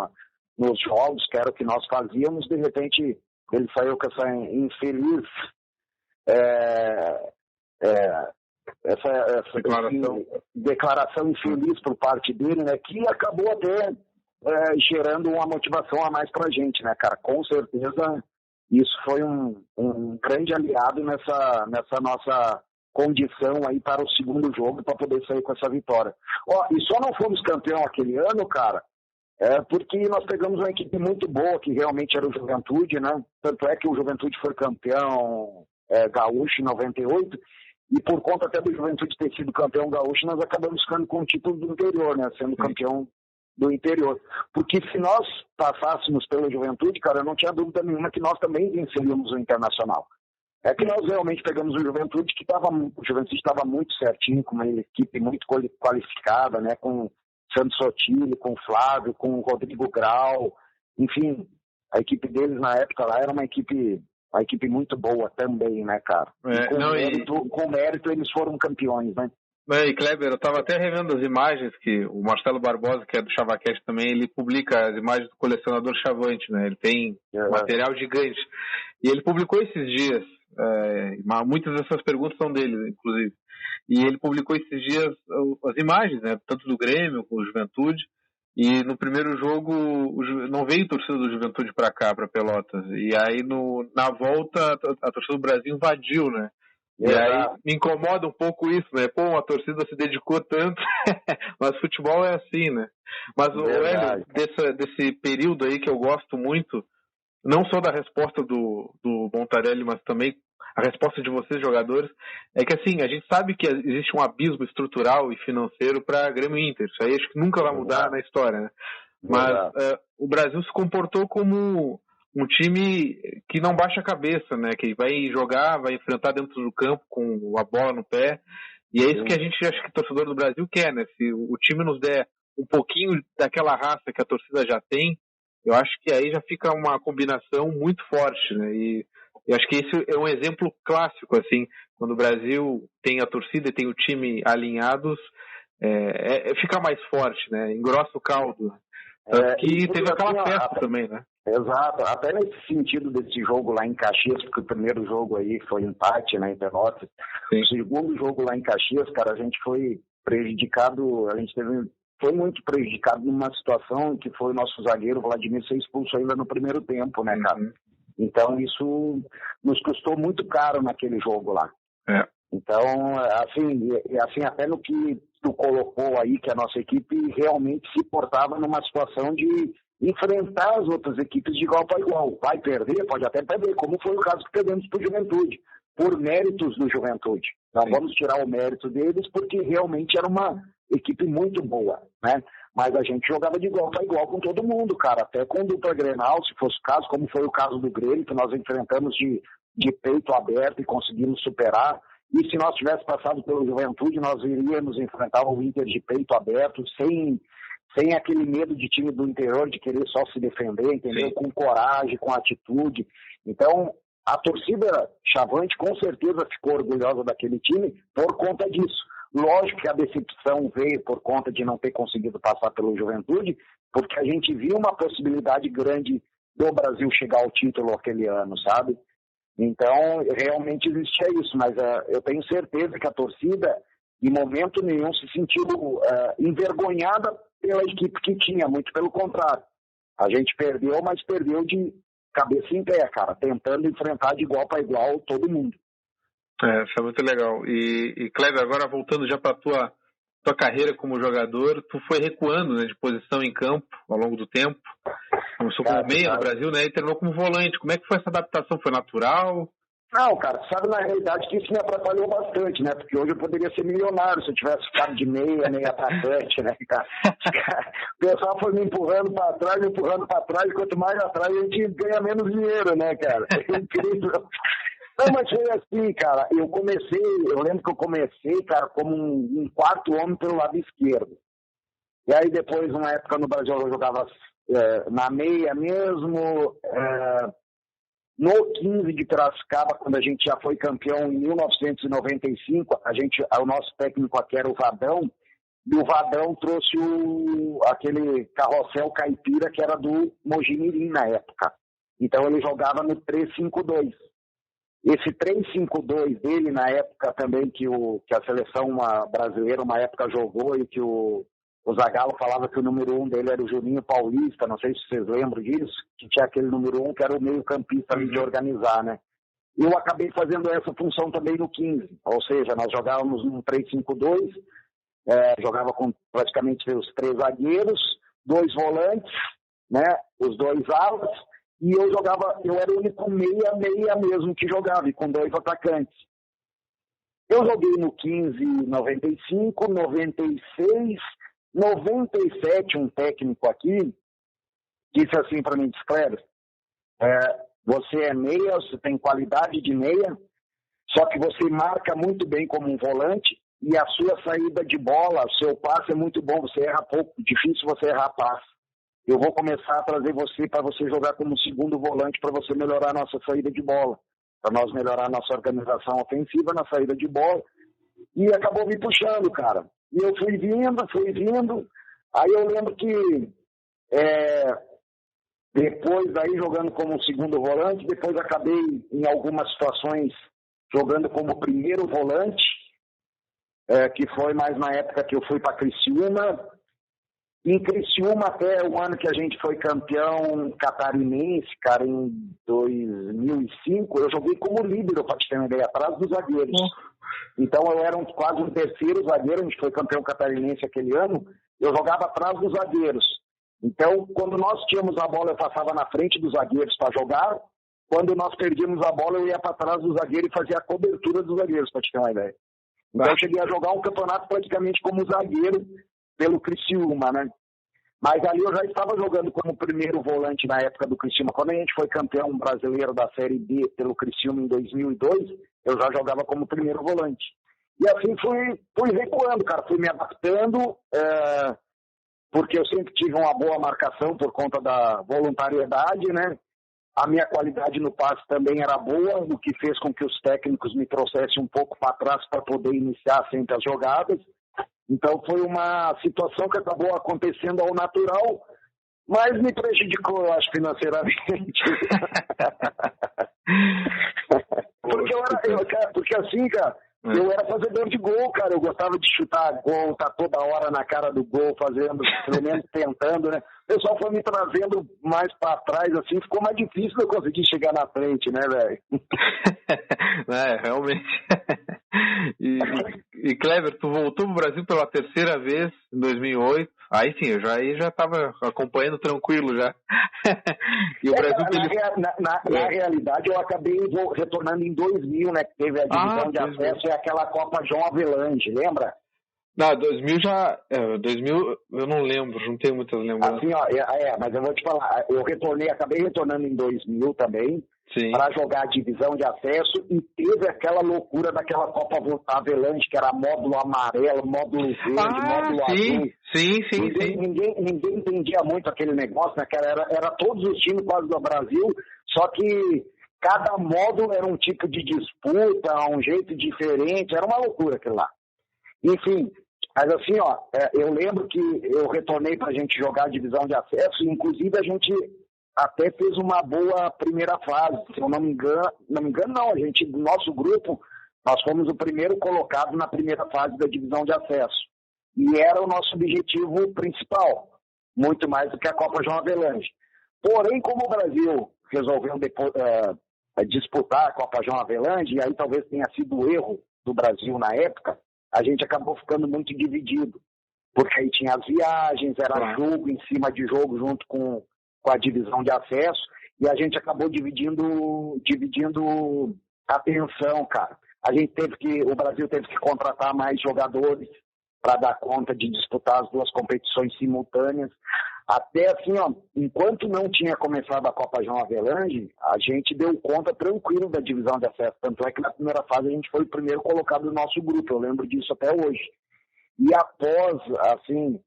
nos jogos, que era o que nós fazíamos. De repente, ele saiu com essa infeliz... essa declaração infeliz por parte dele, né, que acabou até gerando uma motivação a mais pra gente, né, cara. Com certeza isso foi um grande aliado nessa nossa condição aí para o segundo jogo, para poder sair com essa vitória. E só não fomos campeão aquele ano, cara, porque nós pegamos uma equipe muito boa, que realmente era o Juventude, né, tanto é que o Juventude foi campeão gaúcho em 98, e por conta até do Juventude ter sido campeão gaúcho, nós acabamos ficando com o título do interior, né? Sendo campeão do interior. Porque se nós passássemos pela Juventude, cara, eu não tinha dúvida nenhuma que nós também venceríamos o Internacional. É que nós realmente pegamos o Juventude, o Juventude estava muito certinho, com uma equipe muito qualificada, né? Com Sandro Sotile, com Flávio, com Rodrigo Grau, enfim, a equipe deles na época lá era uma equipe muito boa também, né, cara? Com mérito eles foram campeões, né? E Kleber, eu estava até revendo as imagens que o Marcelo Barbosa, que é do ChavaCast também, ele publica as imagens do colecionador Chavante, né? Ele tem material gigante. E ele publicou esses dias Muitas dessas perguntas são dele, inclusive. E ele publicou esses dias as imagens, né, tanto do Grêmio como do Juventude. E no primeiro jogo não veio torcida do Juventude para cá, para Pelotas. E aí na volta a torcida do Brasil invadiu, né? E aí me incomoda um pouco isso, né? Pô, a torcida se dedicou tanto, mas futebol é assim, né? Mas o Hélio, desse período aí que eu gosto muito, não só da resposta do Montarelli, mas também a resposta de vocês, jogadores, é que assim, a gente sabe que existe um abismo estrutural e financeiro para Grêmio e Inter. Isso aí acho que nunca vai mudar na história, né? Mas o Brasil se comportou como um time que não baixa a cabeça, né? Que vai jogar, vai enfrentar dentro do campo com a bola no pé. E é isso que a gente acha que o torcedor do Brasil quer, né? Se o time nos der um pouquinho daquela raça que a torcida já tem, eu acho que aí já fica uma combinação muito forte, né? E eu acho que esse é um exemplo clássico, assim, quando o Brasil tem a torcida e tem o time alinhados, fica mais forte, né? Engrossa o caldo. Que teve aquela festa também, né? Exato, até nesse sentido desse jogo lá em Caxias, porque o primeiro jogo aí foi empate, né, em Pelotas. O segundo jogo lá em Caxias, cara, a gente foi prejudicado, foi muito prejudicado numa situação que foi o nosso zagueiro Vladimir ser expulso ainda no primeiro tempo, né, cara? Então isso nos custou muito caro naquele jogo lá. Então, assim, até no que tu colocou aí, que a nossa equipe realmente se portava numa situação de enfrentar as outras equipes de igual para igual. Vai perder, pode até perder, como foi o caso que perdemos para o Juventude, por méritos do Juventude. Não vamos tirar o mérito deles, porque realmente era uma equipe muito boa, né? Mas a gente jogava de igual para igual com todo mundo, cara, até com o dupla Grenal, se fosse o caso, como foi o caso do Grêmio, que nós enfrentamos de peito aberto e conseguimos superar. E se nós tivéssemos passado pelo Juventude, nós iríamos enfrentar o Inter de peito aberto, sem aquele medo de time do interior de querer só se defender, entendeu? Com coragem, com atitude. Então, a torcida Chavante com certeza ficou orgulhosa daquele time por conta disso. Lógico que a decepção veio por conta de não ter conseguido passar pelo Juventude, porque a gente viu uma possibilidade grande do Brasil chegar ao título aquele ano, sabe? Então, realmente existia isso, mas eu tenho certeza que a torcida, em momento nenhum, se sentiu envergonhada pela equipe que tinha, muito pelo contrário. A gente perdeu, mas perdeu de cabeça em pé, cara, tentando enfrentar de igual para igual todo mundo. Isso é muito legal. E Kleber, agora voltando já para tua carreira como jogador, tu foi recuando, né, de posição em campo ao longo do tempo. Começou como meia no Brasil, né, e terminou como volante. Como é que foi essa adaptação? Foi natural? Não, cara, sabe na realidade que isso me atrapalhou bastante, né? Porque hoje eu poderia ser milionário se eu tivesse ficado de meia, nem atacante, né, cara? O pessoal foi me empurrando para trás, e quanto mais atrás a gente ganha menos dinheiro, né, cara? É incrível. Não, mas foi assim, cara, eu lembro que eu comecei, cara, como um quarto homem pelo lado esquerdo. E aí depois, uma época no Brasil, eu jogava na meia mesmo, no 15 de Piracicaba, quando a gente já foi campeão em 1995, o nosso técnico aqui era o Vadão, e o Vadão trouxe aquele carrossel caipira que era do Mogi Mirim na época. Então ele jogava no 3-5-2. Esse 3-5-2 dele, na época também que a seleção brasileira uma época jogou e que o Zagallo falava que o número 1 dele era o Juninho Paulista, não sei se vocês lembram disso, que tinha aquele número 1 que era o meio campista de organizar, né? Eu acabei fazendo essa função também no 15, ou seja, nós jogávamos no 3-5-2, jogava com praticamente os 3 zagueiros, 2 volantes, né? Os 2 alas, e eu era o único meia mesmo que jogava, e com 2 atacantes. Eu joguei no 15, 95, 96, 97, um técnico aqui disse assim para mim, Kleber, você é meia, você tem qualidade de meia, só que você marca muito bem como um volante e a sua saída de bola, seu passe é muito bom, você erra pouco, difícil você errar passe. Eu vou começar a trazer você para você jogar como segundo volante para você melhorar a nossa saída de bola, para nós melhorar a nossa organização ofensiva na saída de bola. E acabou me puxando, cara. E eu fui vindo. Aí eu lembro que depois daí jogando como segundo volante, depois acabei em algumas situações jogando como primeiro volante, que foi mais na época que eu fui para Criciúma. Em Criciúma, até o ano que a gente foi campeão catarinense, cara, em 2005, eu joguei como líbero, para te ter uma ideia, atrás dos zagueiros. Então eu era quase um terceiro zagueiro, a gente foi campeão catarinense aquele ano, eu jogava atrás dos zagueiros. Então, quando nós tínhamos a bola, eu passava na frente dos zagueiros para jogar. Quando nós perdíamos a bola, eu ia para trás do zagueiro e fazia a cobertura dos zagueiros, para te ter uma ideia. Então eu cheguei a jogar um campeonato praticamente como zagueiro pelo Criciúma, né? Mas ali eu já estava jogando como primeiro volante na época do Criciúma. Quando a gente foi campeão brasileiro da Série B pelo Criciúma em 2002, eu já jogava como primeiro volante. E assim fui recuando, cara. Fui me adaptando, porque eu sempre tive uma boa marcação por conta da voluntariedade, né? A minha qualidade no passe também era boa, o que fez com que os técnicos me trouxessem um pouco para trás para poder iniciar sempre as jogadas. Então foi uma situação que acabou acontecendo ao natural, mas me prejudicou, eu acho, financeiramente. Porque assim, cara, eu era fazedor de gol, cara. Eu gostava de chutar gol, tá toda hora na cara do gol, fazendo, pelo menos tentando, né? O pessoal foi me trazendo mais pra trás, assim, ficou mais difícil eu conseguir chegar na frente, né, velho? Realmente. E Kleber, tu voltou pro Brasil pela terceira vez em 2008. Aí sim, eu já tava acompanhando tranquilo já. E o Brasil na realidade, eu acabei retornando em 2000, né? Que teve a divisão de acesso e aquela Copa João Avelange, lembra? Não, 2000 já... 2000 eu não lembro, não tenho muitas lembranças. Assim, ó, mas eu vou te falar, eu acabei retornando em 2000 também, para jogar a divisão de acesso, e teve aquela loucura daquela Copa Avelange, que era módulo amarelo, módulo verde, módulo azul. Sim. Ninguém entendia muito aquele negócio, né? Era todos os times quase do Brasil, só que cada módulo era um tipo de disputa, um jeito diferente, era uma loucura aquilo lá. Enfim, mas assim, ó, eu lembro que eu retornei para a gente jogar a divisão de acesso, e inclusive a gente até fez uma boa primeira fase, se eu não me engano, nosso grupo, nós fomos o primeiro colocado na primeira fase da divisão de acesso. E era o nosso objetivo principal, muito mais do que a Copa João Avelange. Porém, como o Brasil resolveu disputar a Copa João Avelange, e aí talvez tenha sido o erro do Brasil na época, a gente acabou ficando muito dividido. Porque aí tinha as viagens, era jogo em cima de jogo junto com a divisão de acesso, e a gente acabou dividindo a atenção, cara. O Brasil teve que contratar mais jogadores para dar conta de disputar as duas competições simultâneas. Até assim, ó, enquanto não tinha começado a Copa João Avelange, a gente deu conta tranquilo da divisão de acesso. Tanto é que na primeira fase a gente foi o primeiro colocado do nosso grupo, eu lembro disso até hoje. E após, assim,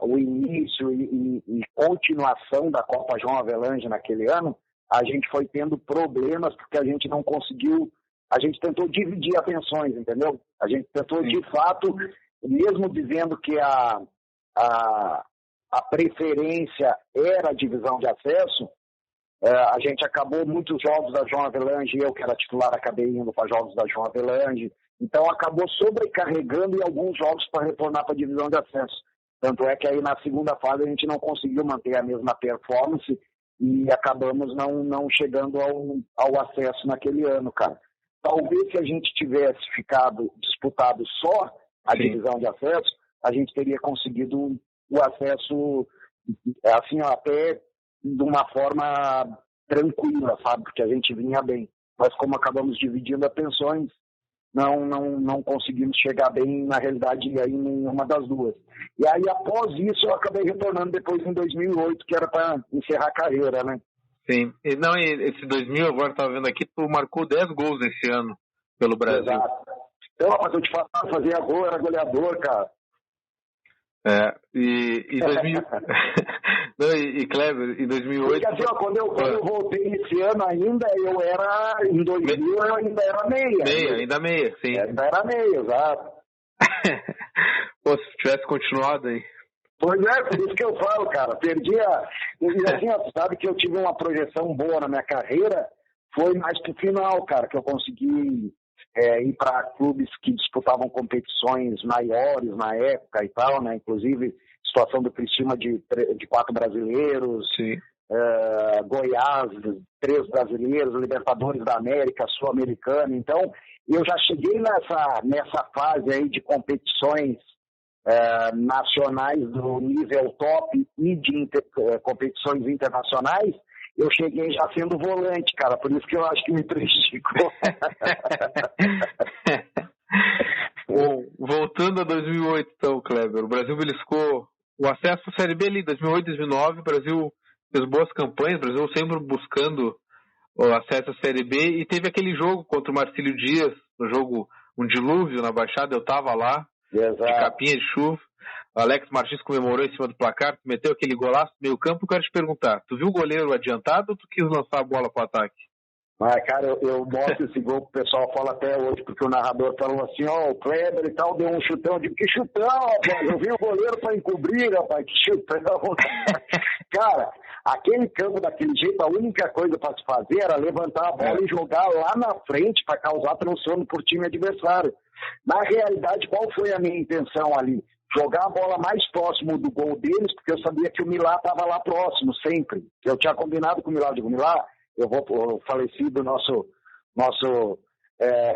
o início e continuação da Copa João Avelange naquele ano, a gente foi tendo problemas porque a gente não conseguiu, a gente tentou dividir atenções, entendeu? A gente tentou, de fato, mesmo dizendo que a preferência era a divisão de acesso, a gente acabou muitos jogos da João Avelange, eu que era titular acabei indo para jogos da João Avelange, então acabou sobrecarregando em alguns jogos para retornar para a divisão de acesso. Tanto é que aí na segunda fase a gente não conseguiu manter a mesma performance e acabamos não chegando ao acesso naquele ano, cara. Talvez se a gente tivesse disputado só a divisão de acesso, a gente teria conseguido o acesso, assim, até de uma forma tranquila, sabe? Porque a gente vinha bem. Mas como acabamos dividindo atenções, não conseguimos chegar bem, na realidade, aí em nenhuma das duas. E aí, após isso, eu acabei retornando depois em 2008, que era para encerrar a carreira, né? Sim. E esse 2000, agora estava vendo aqui, tu marcou 10 gols esse ano pelo Brasil. Exato. Então, mas eu te falo, fazia gol, era goleador, cara. E 2000... e Kleber, em 2008... Porque assim, ó, quando eu voltei esse ano ainda, em 2000 eu ainda era meia. Ainda meia, sim. Ainda era meia, exato. Pô, se tivesse continuado aí. Pois é, por isso que eu falo, cara. Perdi a... E assim, ó, sabe que eu tive uma projeção boa na minha carreira, foi mais pro final, cara, que eu consegui ir para clubes que disputavam competições maiores na época e tal, né? Inclusive, situação do Criciúma de 4 brasileiros, Goiás, 3 brasileiros, Libertadores da América, Sul-Americana. Então, eu já cheguei nessa fase aí de competições nacionais do nível top e de competições internacionais. Eu cheguei já sendo volante, cara, por isso que eu acho que me prejudicou. Bom, voltando a 2008, então, Kleber, o Brasil beliscou o acesso à Série B ali, 2008, 2009, o Brasil fez boas campanhas, o Brasil sempre buscando o acesso à Série B, e teve aquele jogo contra o Marcílio Dias, no jogo, um dilúvio na Baixada, eu tava lá, de capinha de chuva. O Alex Martins comemorou em cima do placar, meteu aquele golaço no meio campo. Eu quero te perguntar, tu viu o goleiro adiantado ou tu quis lançar a bola para o ataque? Mas, cara, eu mostro esse gol que o pessoal fala até hoje, porque o narrador falou assim, o Kleber e tal, deu um chutão. Eu digo, que chutão, rapaz? Eu vi o goleiro para encobrir, rapaz, que chutão. Cara, aquele campo daquele jeito, a única coisa para se fazer era levantar a bola e jogar lá na frente para causar transtorno por time adversário. Na realidade, qual foi a minha intenção ali? Jogar a bola mais próximo do gol deles, porque eu sabia que o Milá estava lá próximo, sempre. Eu tinha combinado com o Milá, eu digo, Milá, o falecido nosso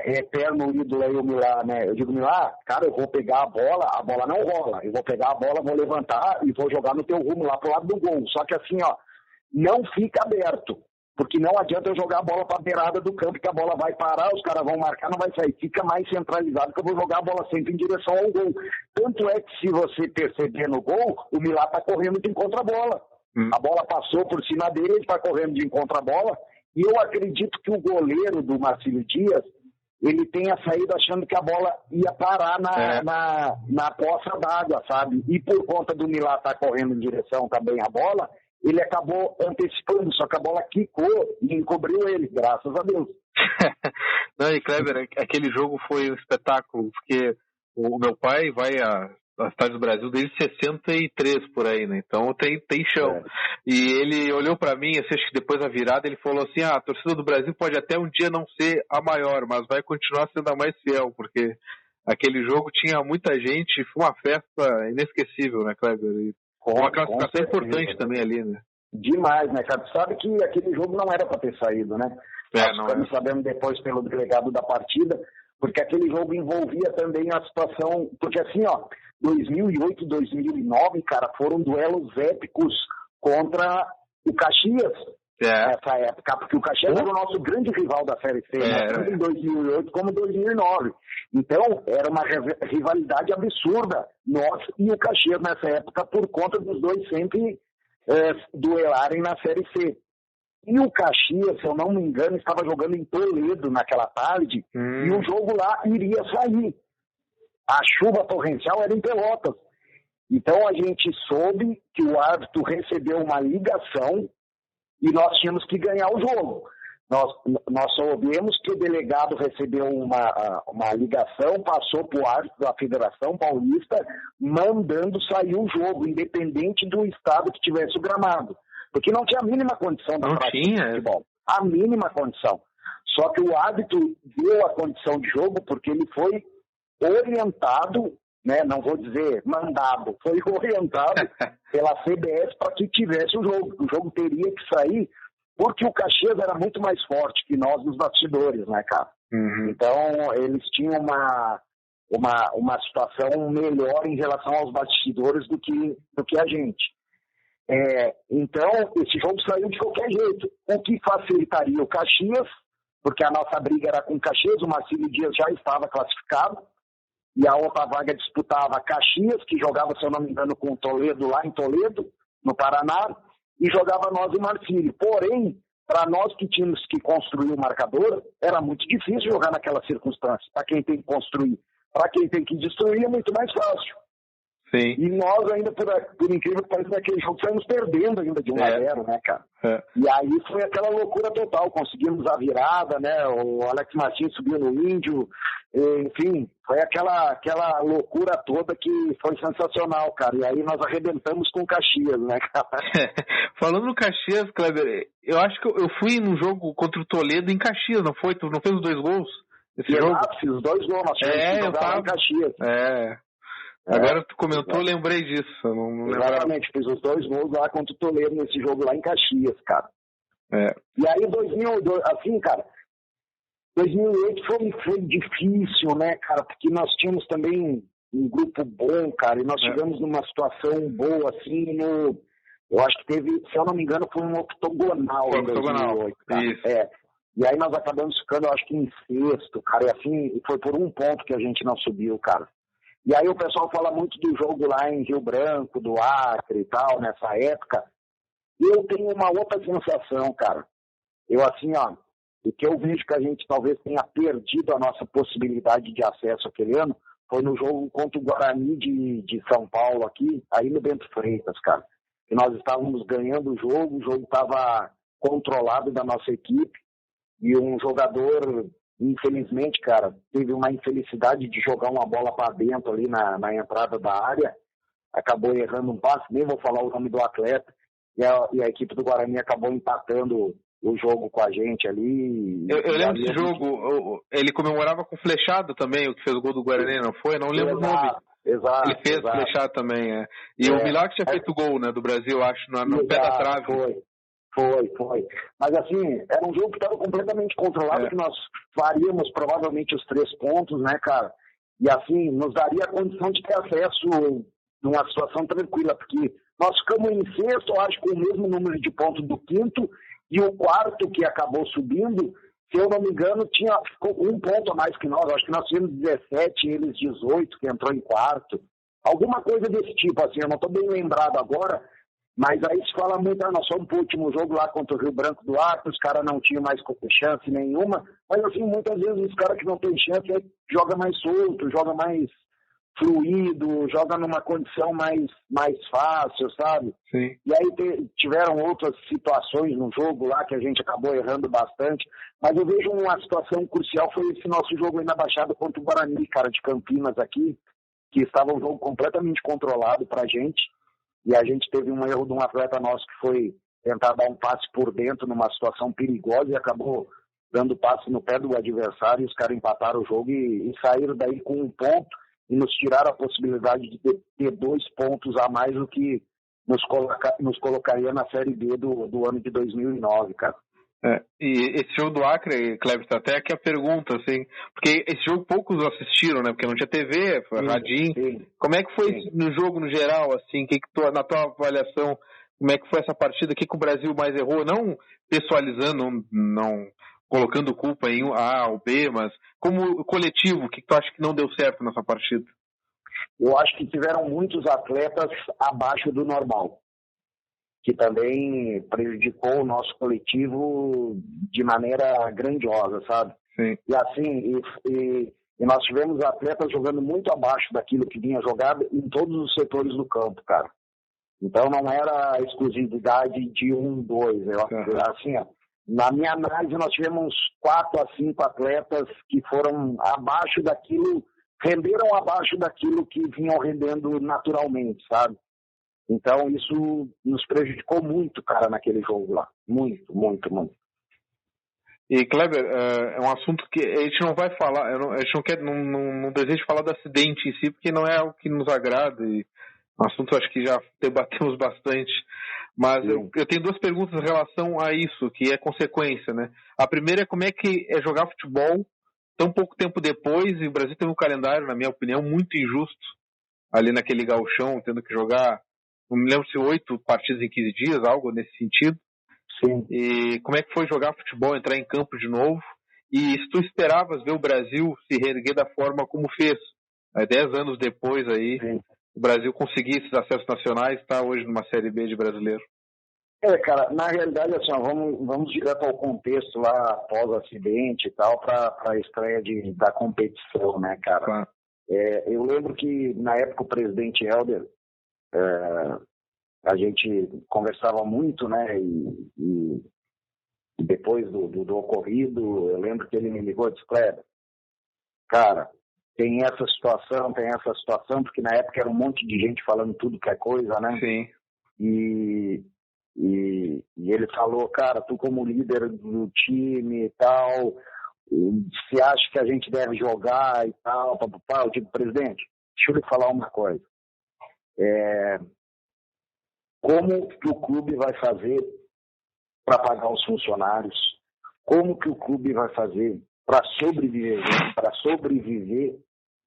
eterno ídolo aí, o Milá, né? Eu digo, Milá, cara, eu vou pegar a bola não rola, eu vou pegar a bola, vou levantar e vou jogar no teu rumo lá pro lado do gol. Só que assim, ó, não fica aberto. Porque não adianta eu jogar a bola para a beirada do campo, que a bola vai parar, os caras vão marcar, não vai sair. Fica mais centralizado, que eu vou jogar a bola sempre em direção ao gol. Tanto é que se você perceber no gol, o Milá está correndo de encontro à bola. A bola passou por cima dele, ele está correndo de encontro à bola. E eu acredito que o goleiro do Marcílio Dias, ele tenha saído achando que a bola ia parar na poça d'água, sabe? E por conta do Milá estar correndo em direção também à bola, ele acabou antecipando, só que a bola quicou e encobriu ele, graças a Deus. Não, e Kleber, aquele jogo foi um espetáculo, porque o meu pai vai a Estádio do Brasil desde 63 por aí, né? Então tem chão. E ele olhou para mim, acho que depois da virada, ele falou assim, a torcida do Brasil pode até um dia não ser a maior, mas vai continuar sendo a mais fiel, porque aquele jogo tinha muita gente, foi uma festa inesquecível, né, Kleber? E uma classificação importante também ali, né? Demais, né, cara? Tu sabe que aquele jogo não era para ter saído, né? Nós sabemos depois pelo delegado da partida, porque aquele jogo envolvia também a situação... Porque assim, ó, 2008 e 2009, cara, foram duelos épicos contra o Caxias nessa época, porque o Caxias era o nosso grande rival da Série C, né? Tanto em 2008 como em 2009. Então, era uma rivalidade absurda, nós e o Caxias nessa época, por conta dos dois sempre duelarem na Série C. E o Caxias, se eu não me engano, estava jogando em Toledo naquela tarde, e o jogo lá iria sair. A chuva torrencial era em Pelotas. Então, a gente soube que o árbitro recebeu uma ligação e nós tínhamos que ganhar o jogo. Nós soubemos que o delegado recebeu uma ligação, passou para o árbitro da Federação Paulista, mandando sair o jogo, independente do estado que tivesse o gramado. Porque não tinha a mínima condição da prática de futebol. A mínima condição. Só que o árbitro deu a condição de jogo porque ele foi orientado, né, não vou dizer mandado, foi orientado pela CBS para que tivesse o jogo. O jogo teria que sair porque o Caxias era muito mais forte que nós nos bastidores, né, cara? Então, eles tinham uma situação melhor em relação aos bastidores do que a gente. Então, esse jogo saiu de qualquer jeito, o que facilitaria o Caxias, porque a nossa briga era com o Caxias, o Marcílio Dias já estava classificado, e a outra vaga disputava Caxias, que jogava, se eu não me engano, com o Toledo, lá em Toledo, no Paraná, e jogava nós e Marcílio. Porém, para nós que tínhamos que construir o marcador, era muito difícil jogar naquela circunstância. Para quem tem que construir, para quem tem que destruir, é muito mais fácil. Sim. E nós ainda, por incrível que pareça, naquele jogo saímos perdendo ainda de 1-0, né, cara? E aí foi aquela loucura total, conseguimos a virada, né? O Alex Martins subiu no Índio, Enfim, foi aquela loucura toda que foi sensacional, cara. E aí nós arrebentamos com o Caxias, né, cara? Falando no Caxias, Kleber, eu acho que eu fui num jogo contra o Toledo em Caxias, não foi? Tu não fez os 2 gols nesse jogo? Fiz os 2 gols, nós tivemos que jogar lá em Caxias. Agora tu comentou, eu lembrei disso. Eu não exatamente, fiz os 2 gols lá contra o Toledo nesse jogo lá em Caxias, cara. E aí 2002, assim, cara, 2008 foi difícil, né, cara, porque nós tínhamos também um grupo bom, cara, e nós chegamos numa situação boa, assim, eu acho que teve, se eu não me engano, foi um octogonal em 2008, cara. Isso. E aí nós acabamos ficando, eu acho que em sexto, cara, e assim, foi por 1 ponto que a gente não subiu, cara. E aí o pessoal fala muito do jogo lá em Rio Branco, do Acre e tal, nessa época. E eu tenho uma outra sensação, cara. Eu, assim, o que eu vejo que a gente talvez tenha perdido a nossa possibilidade de acesso aquele ano foi no jogo contra o Guarani de São Paulo aqui, aí no Bento Freitas, cara. Que nós estávamos ganhando o jogo estava controlado da nossa equipe e um jogador, infelizmente, cara, teve uma infelicidade de jogar uma bola para dentro ali na entrada da área, acabou errando um passe, nem vou falar o nome do atleta, e a equipe do Guarani acabou empatando o jogo com a gente ali. Eu lembro desse jogo, ele comemorava com flechado também, o que fez o gol do Guarani, não foi? Não lembro o nome. Exato. Ele fez flechado também, E o Milagre tinha feito o gol, né, do Brasil, acho, no pé da trave. Foi. Mas assim, era um jogo que estava completamente controlado, que nós faríamos provavelmente os 3 pontos, né, cara? E assim, nos daria a condição de ter acesso numa situação tranquila, porque nós ficamos em sexto, eu acho, com o mesmo número de pontos do quinto, e o quarto que acabou subindo, se eu não me engano, ficou 1 ponto a mais que nós. Acho que nós tínhamos 17 e eles 18, que entrou em quarto. Alguma coisa desse tipo, assim, eu não estou bem lembrado agora, mas aí se fala muito, nós fomos pro último jogo lá contra o Rio Branco do Acre, os caras não tinham mais chance nenhuma, mas assim, muitas vezes os caras que não têm chance joga mais solto, joga mais fluido, joga numa condição mais fácil, sabe? Sim. E aí tiveram outras situações no jogo lá que a gente acabou errando bastante, mas eu vejo uma situação crucial, foi esse nosso jogo aí na Baixada contra o Guarani, cara, de Campinas aqui, que estava um jogo completamente controlado pra gente, e a gente teve um erro de um atleta nosso que foi tentar dar um passe por dentro numa situação perigosa e acabou dando passe no pé do adversário, e os caras empataram o jogo e saíram daí com 1 ponto, e nos tiraram a possibilidade de ter 2 pontos a mais, o que nos colocaria na Série B do ano de 2009, cara. E esse jogo do Acre, Kleber, até aqui a pergunta, assim, porque esse jogo poucos assistiram, né, porque não tinha TV, foi radinho. Sim. Como é que foi no jogo no geral, assim, na tua avaliação, como é que foi essa partida, o que o Brasil mais errou, não pessoalizando, não colocando culpa em A ou B, mas como coletivo, o que tu acha que não deu certo nessa partida? Eu acho que tiveram muitos atletas abaixo do normal, que também prejudicou o nosso coletivo de maneira grandiosa, sabe? Sim. E assim, e nós tivemos atletas jogando muito abaixo daquilo que vinha jogado em todos os setores do campo, cara. Então não era exclusividade de 1, 2. Assim, na minha análise, nós tivemos 4 a 5 atletas que foram abaixo daquilo, renderam abaixo daquilo que vinham rendendo naturalmente, sabe? Então isso nos prejudicou muito, cara, naquele jogo lá. Muito. E, Kleber, é um assunto que a gente não vai falar, a gente não deseja falar do acidente em si, porque não é algo que nos agrada, e um assunto acho que já debatemos bastante, mas eu tenho 2 perguntas em relação a isso, que é consequência, né? A primeira é como é que é jogar futebol tão pouco tempo depois, e o Brasil teve um calendário, na minha opinião, muito injusto, ali naquele gauchão, tendo que jogar, não me lembro se 8 partidas em 15 dias, algo nesse sentido. Sim. E como é que foi jogar futebol, entrar em campo de novo, e se tu esperavas ver o Brasil se reerguer da forma como fez, 10 anos depois aí, Sim. O Brasil conseguir esses acessos nacionais, está hoje numa Série B de brasileiro? Cara, na realidade, assim, vamos direto ao contexto lá após o acidente e tal, para a estreia da competição, né, cara? Claro. Eu lembro que, na época, o presidente Helder, a gente conversava muito, né, e depois do ocorrido, eu lembro que ele me ligou e disse, Kleber, cara, tem essa situação, porque na época era um monte de gente falando tudo que é coisa, né? Sim. E ele falou, cara, tu como líder do time e tal, se acha que a gente deve jogar e tal, papapá. Eu digo, presidente, deixa eu lhe falar uma coisa. Como que o clube vai fazer para pagar os funcionários? Como que o clube vai fazer para sobreviver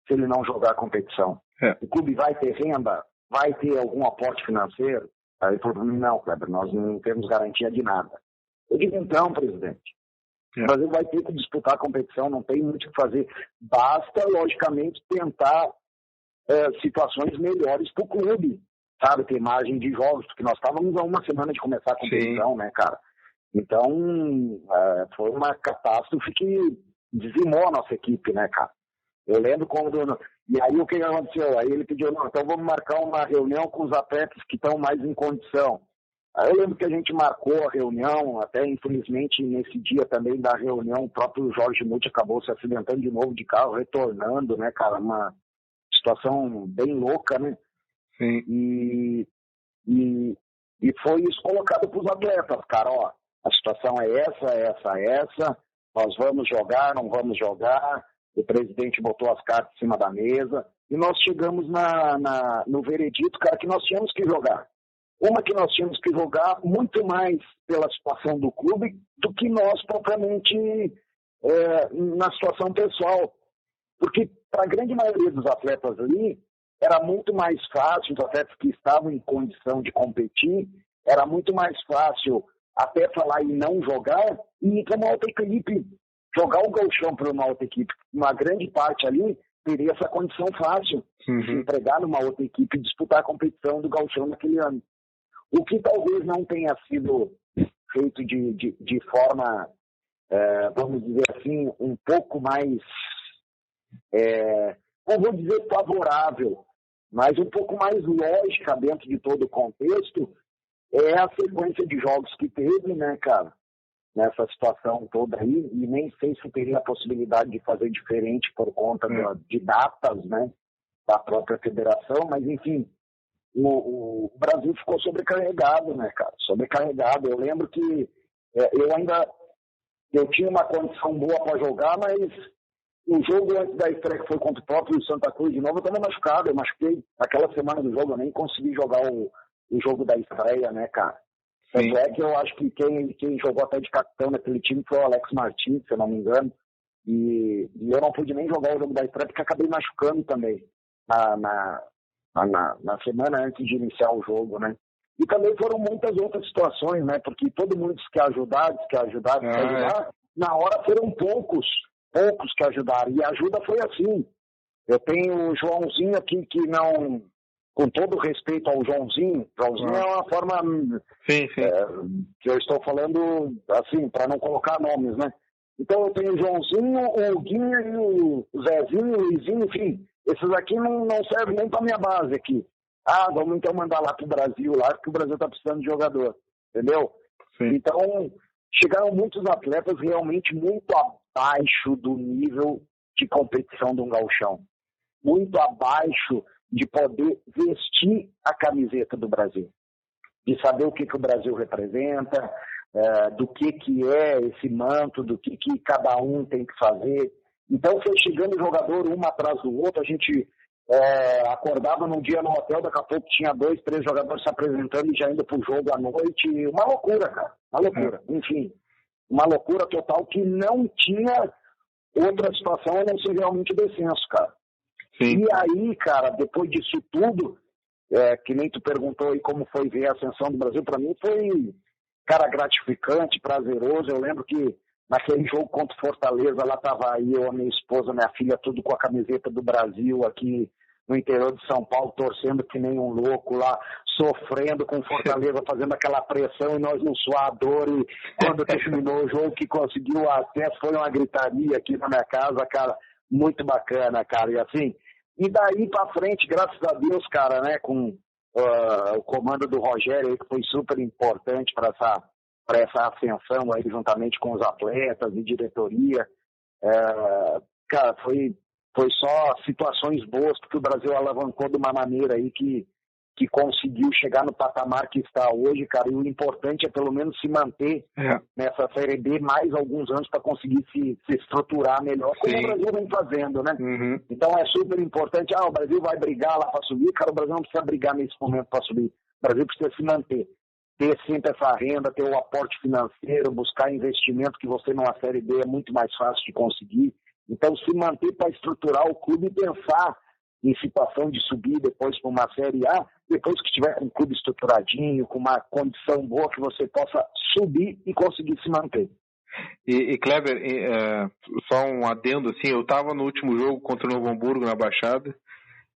se ele não jogar a competição? O clube vai ter renda? Vai ter algum aporte financeiro? Aí ele falou para mim, não, Kleber, nós não temos garantia de nada. Eu digo, então, presidente, o Brasil vai ter que disputar a competição, não tem muito o que fazer. Basta, logicamente, tentar situações melhores para o clube, sabe? Ter margem de jogos, porque nós estávamos a uma semana de começar a competição, né, cara? Então, foi uma catástrofe que dizimou a nossa equipe, né, cara? Eu lembro quando... E aí o que aconteceu? Aí ele pediu, não, então vamos marcar uma reunião com os atletas que estão mais em condição. Aí eu lembro que a gente marcou a reunião, até infelizmente nesse dia também da reunião, o próprio Jorge Muti acabou se acidentando de novo de carro, retornando, né, cara? Uma situação bem louca, né? Sim. E foi isso colocado para os atletas, cara, ó, a situação é essa, nós vamos jogar, não vamos jogar, o presidente botou as cartas em cima da mesa, e nós chegamos no veredito, cara, que nós tínhamos que jogar. Uma que nós tínhamos que jogar muito mais pela situação do clube do que nós propriamente na situação pessoal. Porque para a grande maioria dos atletas ali, era muito mais fácil, os atletas que estavam em condição de competir, era muito mais fácil até falar em não jogar e ir para uma outra equipe, jogar o gauchão para uma outra equipe. Uma grande parte ali teria essa condição fácil de entregar numa outra equipe e disputar a competição do gauchão naquele ano. O que talvez não tenha sido feito de forma, vamos dizer assim, um pouco mais, não vou dizer favorável, mas um pouco mais lógica dentro de todo o contexto, é a sequência de jogos que teve, né, cara, nessa situação toda aí, e nem sei se teria a possibilidade de fazer diferente por conta de datas, né, da própria federação, mas enfim, o Brasil ficou sobrecarregado, né, cara, sobrecarregado. Eu lembro que eu tinha uma condição boa para jogar, mas o jogo antes da estreia, que foi contra o próprio Santa Cruz de novo, eu estava machucado. Eu machuquei aquela semana do jogo, eu nem consegui jogar o jogo da estreia, né, cara? Tanto é que eu acho que quem jogou até de capitão naquele time foi o Alex Martins, se eu não me engano. E eu não pude nem jogar o jogo da estreia porque acabei machucando também na semana antes de iniciar o jogo, né? E também foram muitas outras situações, né? Porque todo mundo disse que ajudar, na hora foram poucos que ajudaram. E a ajuda foi assim. Eu tenho o Joãozinho aqui que não... Com todo respeito ao Joãozinho é uma forma... Sim. Que eu estou falando, assim, para não colocar nomes, né? Então eu tenho o Joãozinho, o Guinho, o Zezinho, o Luizinho, enfim. Esses aqui não servem nem para minha base aqui. Ah, vamos então mandar lá pro Brasil, lá, porque o Brasil está precisando de jogador. Entendeu? Sim. Então, chegaram muitos atletas realmente muito abaixo do nível de competição de um gauchão. Muito abaixo de poder vestir a camiseta do Brasil. De saber o que o Brasil representa, do que é esse manto, do que cada um tem que fazer. Então, foi chegando jogador um atrás do outro, a gente acordava num dia no hotel, daqui a pouco tinha 2, 3 jogadores se apresentando e já indo pro jogo à noite. Uma loucura, cara. Uma loucura. Enfim, uma loucura total que não tinha outra situação a não ser realmente o descenso, cara. Sim. E aí, cara, depois disso tudo, que nem tu perguntou aí como foi ver a ascensão do Brasil, para mim foi, cara, gratificante, prazeroso. Eu lembro que naquele jogo contra o Fortaleza, lá tava eu, a minha esposa, minha filha, tudo com a camiseta do Brasil aqui no interior de São Paulo, torcendo que nem um louco lá, sofrendo com o Fortaleza, fazendo aquela pressão e nós no suador. E quando terminou o jogo, que conseguiu o acesso, foi uma gritaria aqui na minha casa, cara, muito bacana, cara. E assim, e daí pra frente, graças a Deus, cara, né, com o comando do Rogério aí, que foi super importante para essa ascensão aí, juntamente com os atletas e diretoria, cara, foi foi só situações boas, porque o Brasil alavancou de uma maneira aí que conseguiu chegar no patamar que está hoje, cara, e o importante é pelo menos se manter nessa Série B mais alguns anos para conseguir se estruturar melhor, como o Brasil vem fazendo, né? Então é super importante, o Brasil vai brigar lá para subir, cara, o Brasil não precisa brigar nesse momento para subir, o Brasil precisa se manter, ter sempre essa renda, ter o aporte financeiro, buscar investimento que você numa Série B é muito mais fácil de conseguir, então se manter para estruturar o clube e pensar em situação de subir depois para uma Série A, depois que estiver com um clube estruturadinho, com uma condição boa que você possa subir e conseguir se manter. E Kleber, só um adendo, assim, eu estava no último jogo contra o Novo Hamburgo na Baixada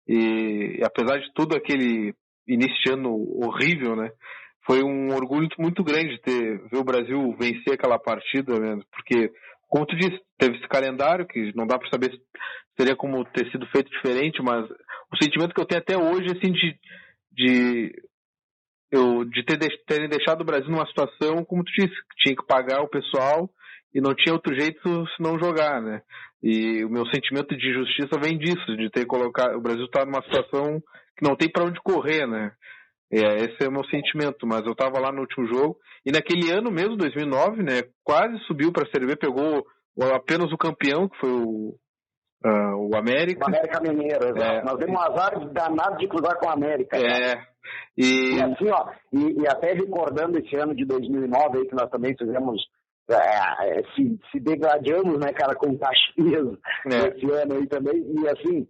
e apesar de tudo aquele início de ano horrível, né, foi um orgulho muito grande ver o Brasil vencer aquela partida, né, porque, como tu disse, teve esse calendário que não dá para saber se seria como ter sido feito diferente, mas o sentimento que eu tenho até hoje, assim, de terem deixado o Brasil numa situação, como tu disse, que tinha que pagar o pessoal e não tinha outro jeito senão jogar, né? E o meu sentimento de justiça vem disso, de ter colocado... O Brasil está numa situação que não tem para onde correr, né? Esse é o meu sentimento, mas eu estava lá no último jogo e naquele ano mesmo, 2009, né? Quase subiu para a Série B, pegou apenas o campeão, que foi o América. O América Mineiro, exato. Nós demos um azar danado de cruzar com o América. E assim, e até recordando esse ano de 2009 aí, que nós também fizemos, se degradamos, né, cara, com Caxias esse ano aí também, e assim,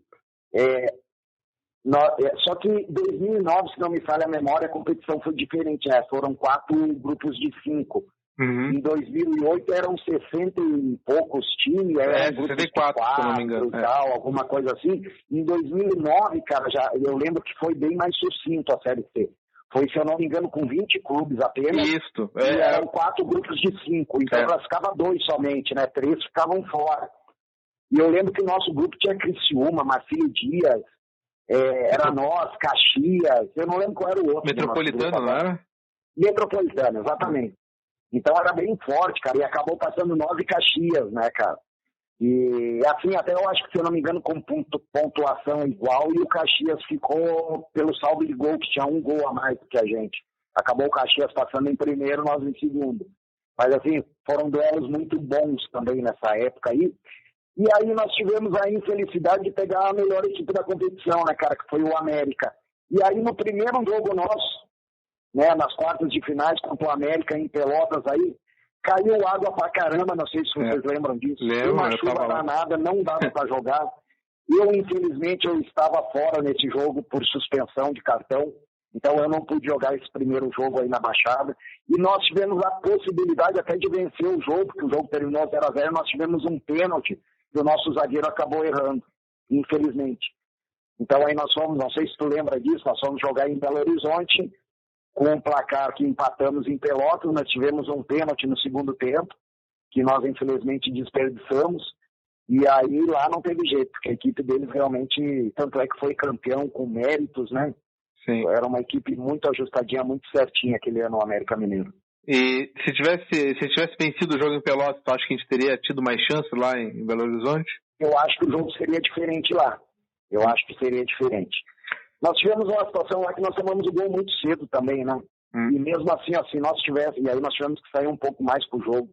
só que 2009, se não me falha a memória, a competição foi diferente, né? Foram 4 grupos de 5. Em 2008 eram 60 e poucos times, eram 64, se não me engano. Tal, alguma coisa assim. Em 2009, cara, eu lembro que foi bem mais sucinto a Série C. Foi, se eu não me engano, com 20 clubes apenas. Isso. E eram 4 grupos de 5. Então classificava 2 somente, né? 3 ficavam fora. E eu lembro que o nosso grupo tinha Criciúma, Marcílio Dias, era nós, Caxias, eu não lembro qual era o outro. Metropolitano, não era? Metropolitano, exatamente. Então era bem forte, cara, e acabou passando 9 Caxias, né, cara? E assim, até eu acho que, se eu não me engano, com pontuação igual, e o Caxias ficou pelo saldo de gol, que tinha 1 gol a mais do que a gente. Acabou o Caxias passando em primeiro, nós em segundo. Mas assim, foram duelos muito bons também nessa época aí. E aí nós tivemos a infelicidade de pegar a melhor equipe da competição, né, cara, que foi o América. E aí no primeiro jogo nosso, né, nas quartas de finais contra o América em Pelotas aí, caiu água pra caramba, não sei se vocês lembram disso. Lembro, uma chuva danada, não dava pra jogar. Infelizmente, eu estava fora nesse jogo por suspensão de cartão, então eu não pude jogar esse primeiro jogo aí na Baixada. E nós tivemos a possibilidade até de vencer o jogo, porque o jogo terminou 0-0, nós tivemos um pênalti que o nosso zagueiro acabou errando, infelizmente. Então aí nós fomos, não sei se tu lembra disso, nós fomos jogar em Belo Horizonte, com um placar que empatamos em Pelotas, nós tivemos um pênalti no segundo tempo, que nós infelizmente desperdiçamos, e aí lá não teve jeito, porque a equipe deles realmente, tanto é que foi campeão com méritos, né? Sim. Era uma equipe muito ajustadinha, muito certinha aquele ano, o América Mineiro. E se tivesse vencido o jogo em Pelotas, tu acha que a gente teria tido mais chance lá em Belo Horizonte? Eu acho que o jogo seria diferente lá. Eu acho que seria diferente. Nós tivemos uma situação lá que nós tomamos o gol muito cedo também, né? E mesmo assim, se nós tivéssemos, e aí nós tivemos que sair um pouco mais pro jogo.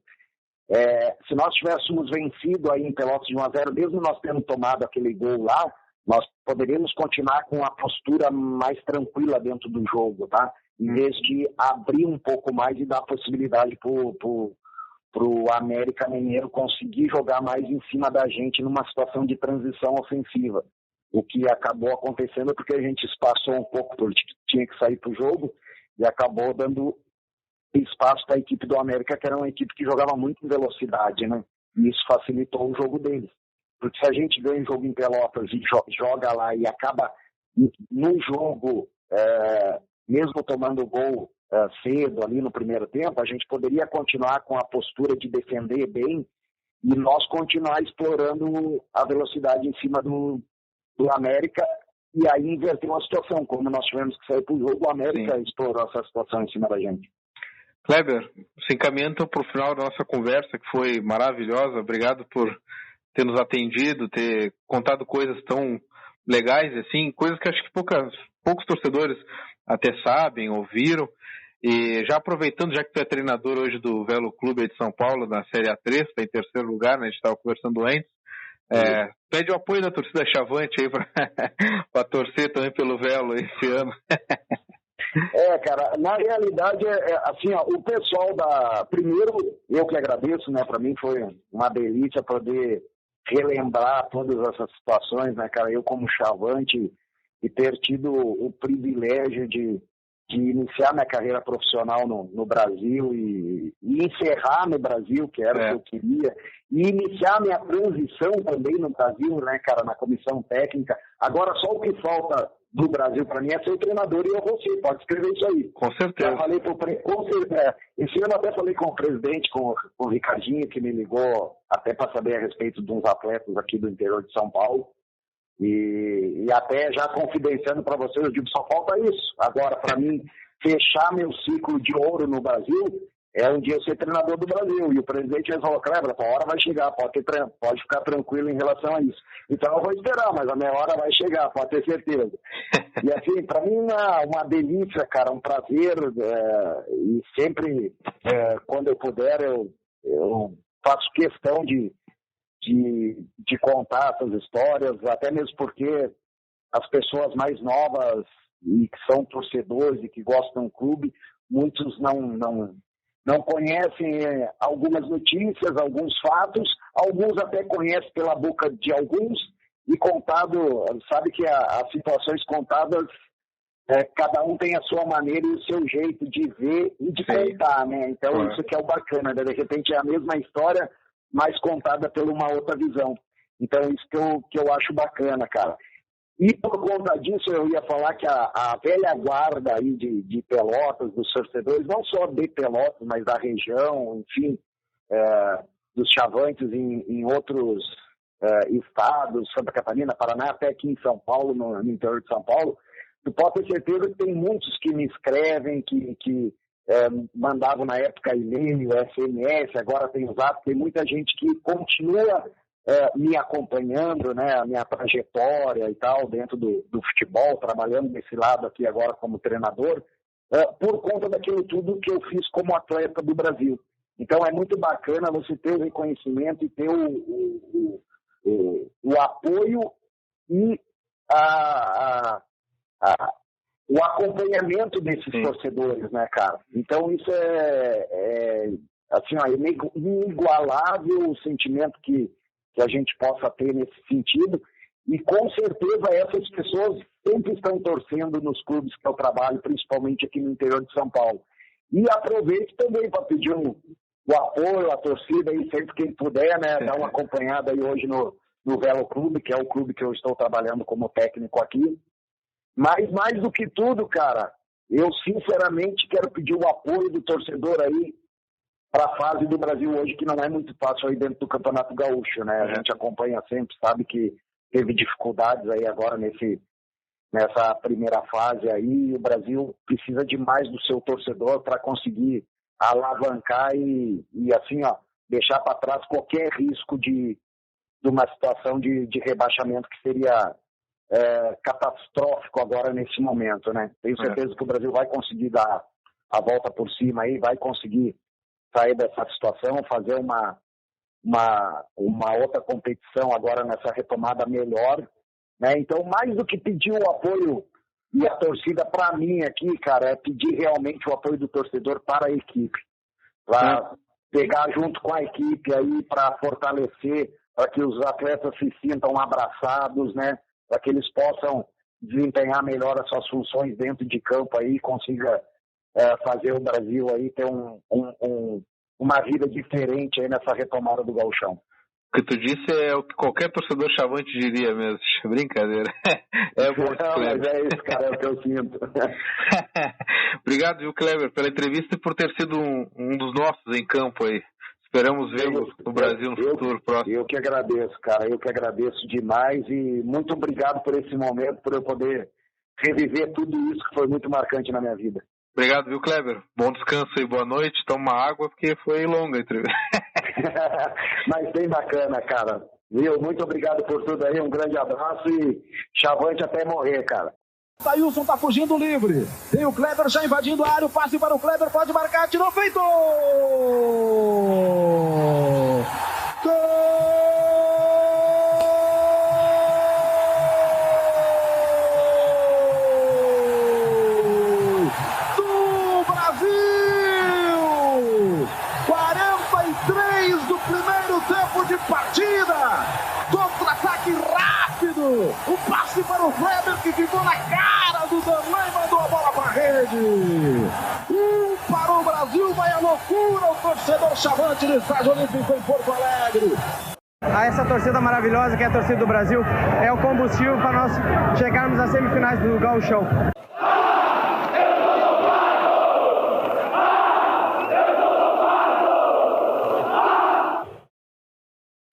Se nós tivéssemos vencido aí em Pelotas de 1-0, mesmo nós tendo tomado aquele gol lá, nós poderíamos continuar com a postura mais tranquila dentro do jogo, tá? Em vez de abrir um pouco mais e dar possibilidade pro América Mineiro conseguir jogar mais em cima da gente numa situação de transição ofensiva. O que acabou acontecendo porque a gente espaçou um pouco, porque tinha que sair para o jogo, e acabou dando espaço para a equipe do América, que era uma equipe que jogava muito em velocidade, né? E isso facilitou o jogo deles. Porque se a gente ganha um jogo em Pelotas e joga lá e acaba no jogo, mesmo tomando o gol cedo ali no primeiro tempo, a gente poderia continuar com a postura de defender bem e nós continuar explorando a velocidade em cima do América, e aí inverteu a situação. Como nós tivemos que sair para o jogo, o América explorou essa situação em cima da gente. Kleber, se encaminhando para o final da nossa conversa, que foi maravilhosa. Obrigado por ter nos atendido, ter contado coisas tão legais, assim, coisas que acho que poucos torcedores até sabem, ouviram. E já aproveitando, já que tu é treinador hoje do Velo Clube de São Paulo, na Série A3, está em terceiro lugar, né? A gente estava conversando antes. Pede o apoio da torcida Chavante aí para torcer também pelo Velo esse ano. Cara, na realidade, assim, ó, o pessoal primeiro, eu que agradeço, né? Para mim foi uma delícia poder relembrar todas essas situações, né, cara? Eu como Chavante e ter tido o privilégio de iniciar minha carreira profissional no Brasil e encerrar no Brasil, que era o que eu queria, e iniciar minha transição também no Brasil, né, cara, na comissão técnica. Agora, só o que falta do Brasil para mim é ser o treinador e eu vou ser. Pode escrever isso aí. Com certeza. Já falei esse ano até falei com o presidente, com o Ricardinho, que me ligou até para saber a respeito de uns atletas aqui do interior de São Paulo. E até já confidenciando para vocês, eu digo, só falta isso. Agora, para mim, fechar meu ciclo de ouro no Brasil é um dia eu ser treinador do Brasil. E o presidente falou, Kleber, a hora vai chegar, pode ficar tranquilo em relação a isso. Então eu vou esperar, mas a minha hora vai chegar, pode ter certeza. E assim, para mim uma delícia, cara, um prazer. E sempre, quando eu puder, eu faço questão de contar essas histórias, até mesmo porque as pessoas mais novas e que são torcedores e que gostam do clube, muitos não conhecem algumas notícias, alguns fatos, alguns até conhecem pela boca de alguns, e contado, sabe que as situações contadas, cada um tem a sua maneira e o seu jeito de ver e de contar, né? Então isso que é o bacana, né? De repente é a mesma história, mas contada por uma outra visão. Então, isso que eu acho bacana, cara. E por conta disso, eu ia falar que a velha guarda aí de Pelotas, dos torcedores, não só de Pelotas, mas da região, enfim, dos Chavantes em outros estados, Santa Catarina, Paraná, até aqui em São Paulo, no interior de São Paulo, tu pode ter certeza que tem muitos que me escrevem, que mandavam na época e-mail, SMS, agora tem o Zap, tem muita gente que continua me acompanhando, né, a minha trajetória e tal, dentro do futebol, trabalhando desse lado aqui agora como treinador, por conta daquilo tudo que eu fiz como atleta do Brasil. Então é muito bacana você ter o reconhecimento e ter o apoio e o acompanhamento desses torcedores, né, cara? Então isso assim, ó, inigualável o sentimento que a gente possa ter nesse sentido, e com certeza essas pessoas sempre estão torcendo nos clubes que eu trabalho, principalmente aqui no interior de São Paulo. E aproveito também para pedir o apoio, a torcida aí, sempre que puder, né, dar uma acompanhada aí hoje no Velo Clube, que é o clube que eu estou trabalhando como técnico aqui. Mas mais do que tudo, cara, eu sinceramente quero pedir o apoio do torcedor aí para a fase do Brasil hoje, que não é muito fácil aí dentro do Campeonato Gaúcho, né? A gente acompanha sempre, sabe que teve dificuldades aí agora nessa primeira fase aí, e o Brasil precisa demais do seu torcedor para conseguir alavancar e assim, ó, deixar para trás qualquer risco de uma situação de rebaixamento que seria catastrófico agora nesse momento, né? Tenho certeza que o Brasil vai conseguir dar a volta por cima aí, vai conseguir sair dessa situação, fazer uma outra competição agora nessa retomada melhor, né? Então, mais do que pedir o apoio e a torcida para mim aqui, cara, é pedir realmente o apoio do torcedor para a equipe, para pegar junto com a equipe aí para fortalecer, para que os atletas se sintam abraçados, né? Para que eles possam desempenhar melhor as suas funções dentro de campo aí, consiga fazer o Brasil aí ter uma vida diferente aí nessa retomada do gauchão. O que tu disse é o que qualquer torcedor chavante diria mesmo. Brincadeira. Bom, mas é isso, cara, é o que eu sinto. Obrigado, viu, Kleber, pela entrevista e por ter sido um dos nossos em campo aí. Esperamos vê-lo no Brasil no futuro próximo. Eu que agradeço, cara. Eu que agradeço demais e muito obrigado por esse momento, por eu poder reviver tudo isso que foi muito marcante na minha vida. Obrigado, viu, Kleber? Bom descanso e boa noite. Toma água, porque foi longa a entrevista. Mas bem bacana, cara. Viu? Muito obrigado por tudo aí, um grande abraço e chavante até morrer, cara. Taílson tá fugindo livre. Tem o Kleber já invadindo a área. O passe para o Kleber, pode marcar, tirou, feito! Gol! Do Brasil! 43 do primeiro tempo de partida. Contra-ataque rápido. O passe para o Kleber que ficou na cara do Danley, mandou a bola para a rede. Para o Brasil, vai a loucura. O torcedor chavante do Estádio Olímpico em Porto Alegre. Essa torcida maravilhosa que é a torcida do Brasil é o combustível para nós chegarmos às semifinais do Gauchão.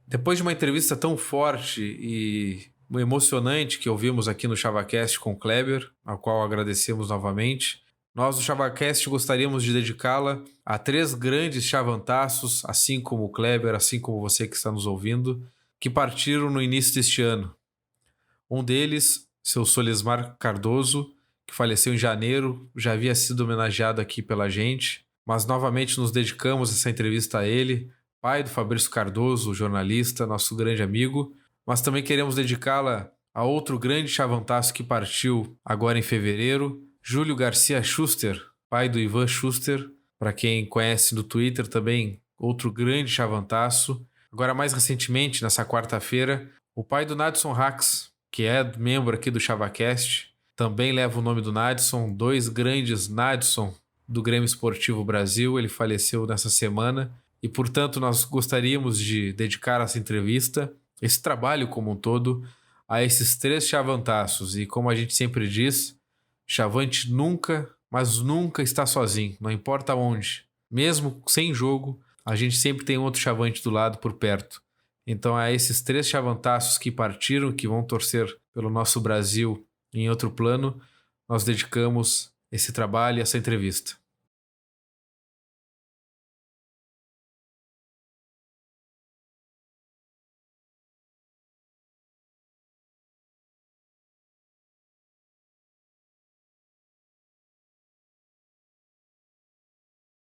Depois de uma entrevista tão forte e emocionante que ouvimos aqui no ChavaCast com o Kleber, ao qual agradecemos novamente, nós do ChavaCast gostaríamos de dedicá-la a 3 grandes chavantaços, assim como o Kleber, assim como você que está nos ouvindo, que partiram no início deste ano. Um deles, seu Solismar Cardoso, que faleceu em janeiro, já havia sido homenageado aqui pela gente, mas novamente nos dedicamos essa entrevista a ele, pai do Fabrício Cardoso, jornalista, nosso grande amigo, mas também queremos dedicá-la a outro grande chavantaço que partiu agora em fevereiro, Júlio Garcia Schuster, pai do Ivan Schuster, para quem conhece no Twitter também, outro grande chavantaço. Agora, mais recentemente, nessa quarta-feira, o pai do Nadson Rax, que é membro aqui do ChavaCast, também leva o nome do Nadson, 2 grandes Nadson do Grêmio Esportivo Brasil, ele faleceu nessa semana. E, portanto, nós gostaríamos de dedicar essa entrevista, esse trabalho como um todo, a esses 3 chavantaços. E como a gente sempre diz, chavante nunca, mas nunca está sozinho, não importa onde. Mesmo sem jogo, a gente sempre tem outro chavante do lado por perto. Então, a esses 3 chavantaços que partiram, que vão torcer pelo nosso Brasil em outro plano, nós dedicamos esse trabalho e essa entrevista.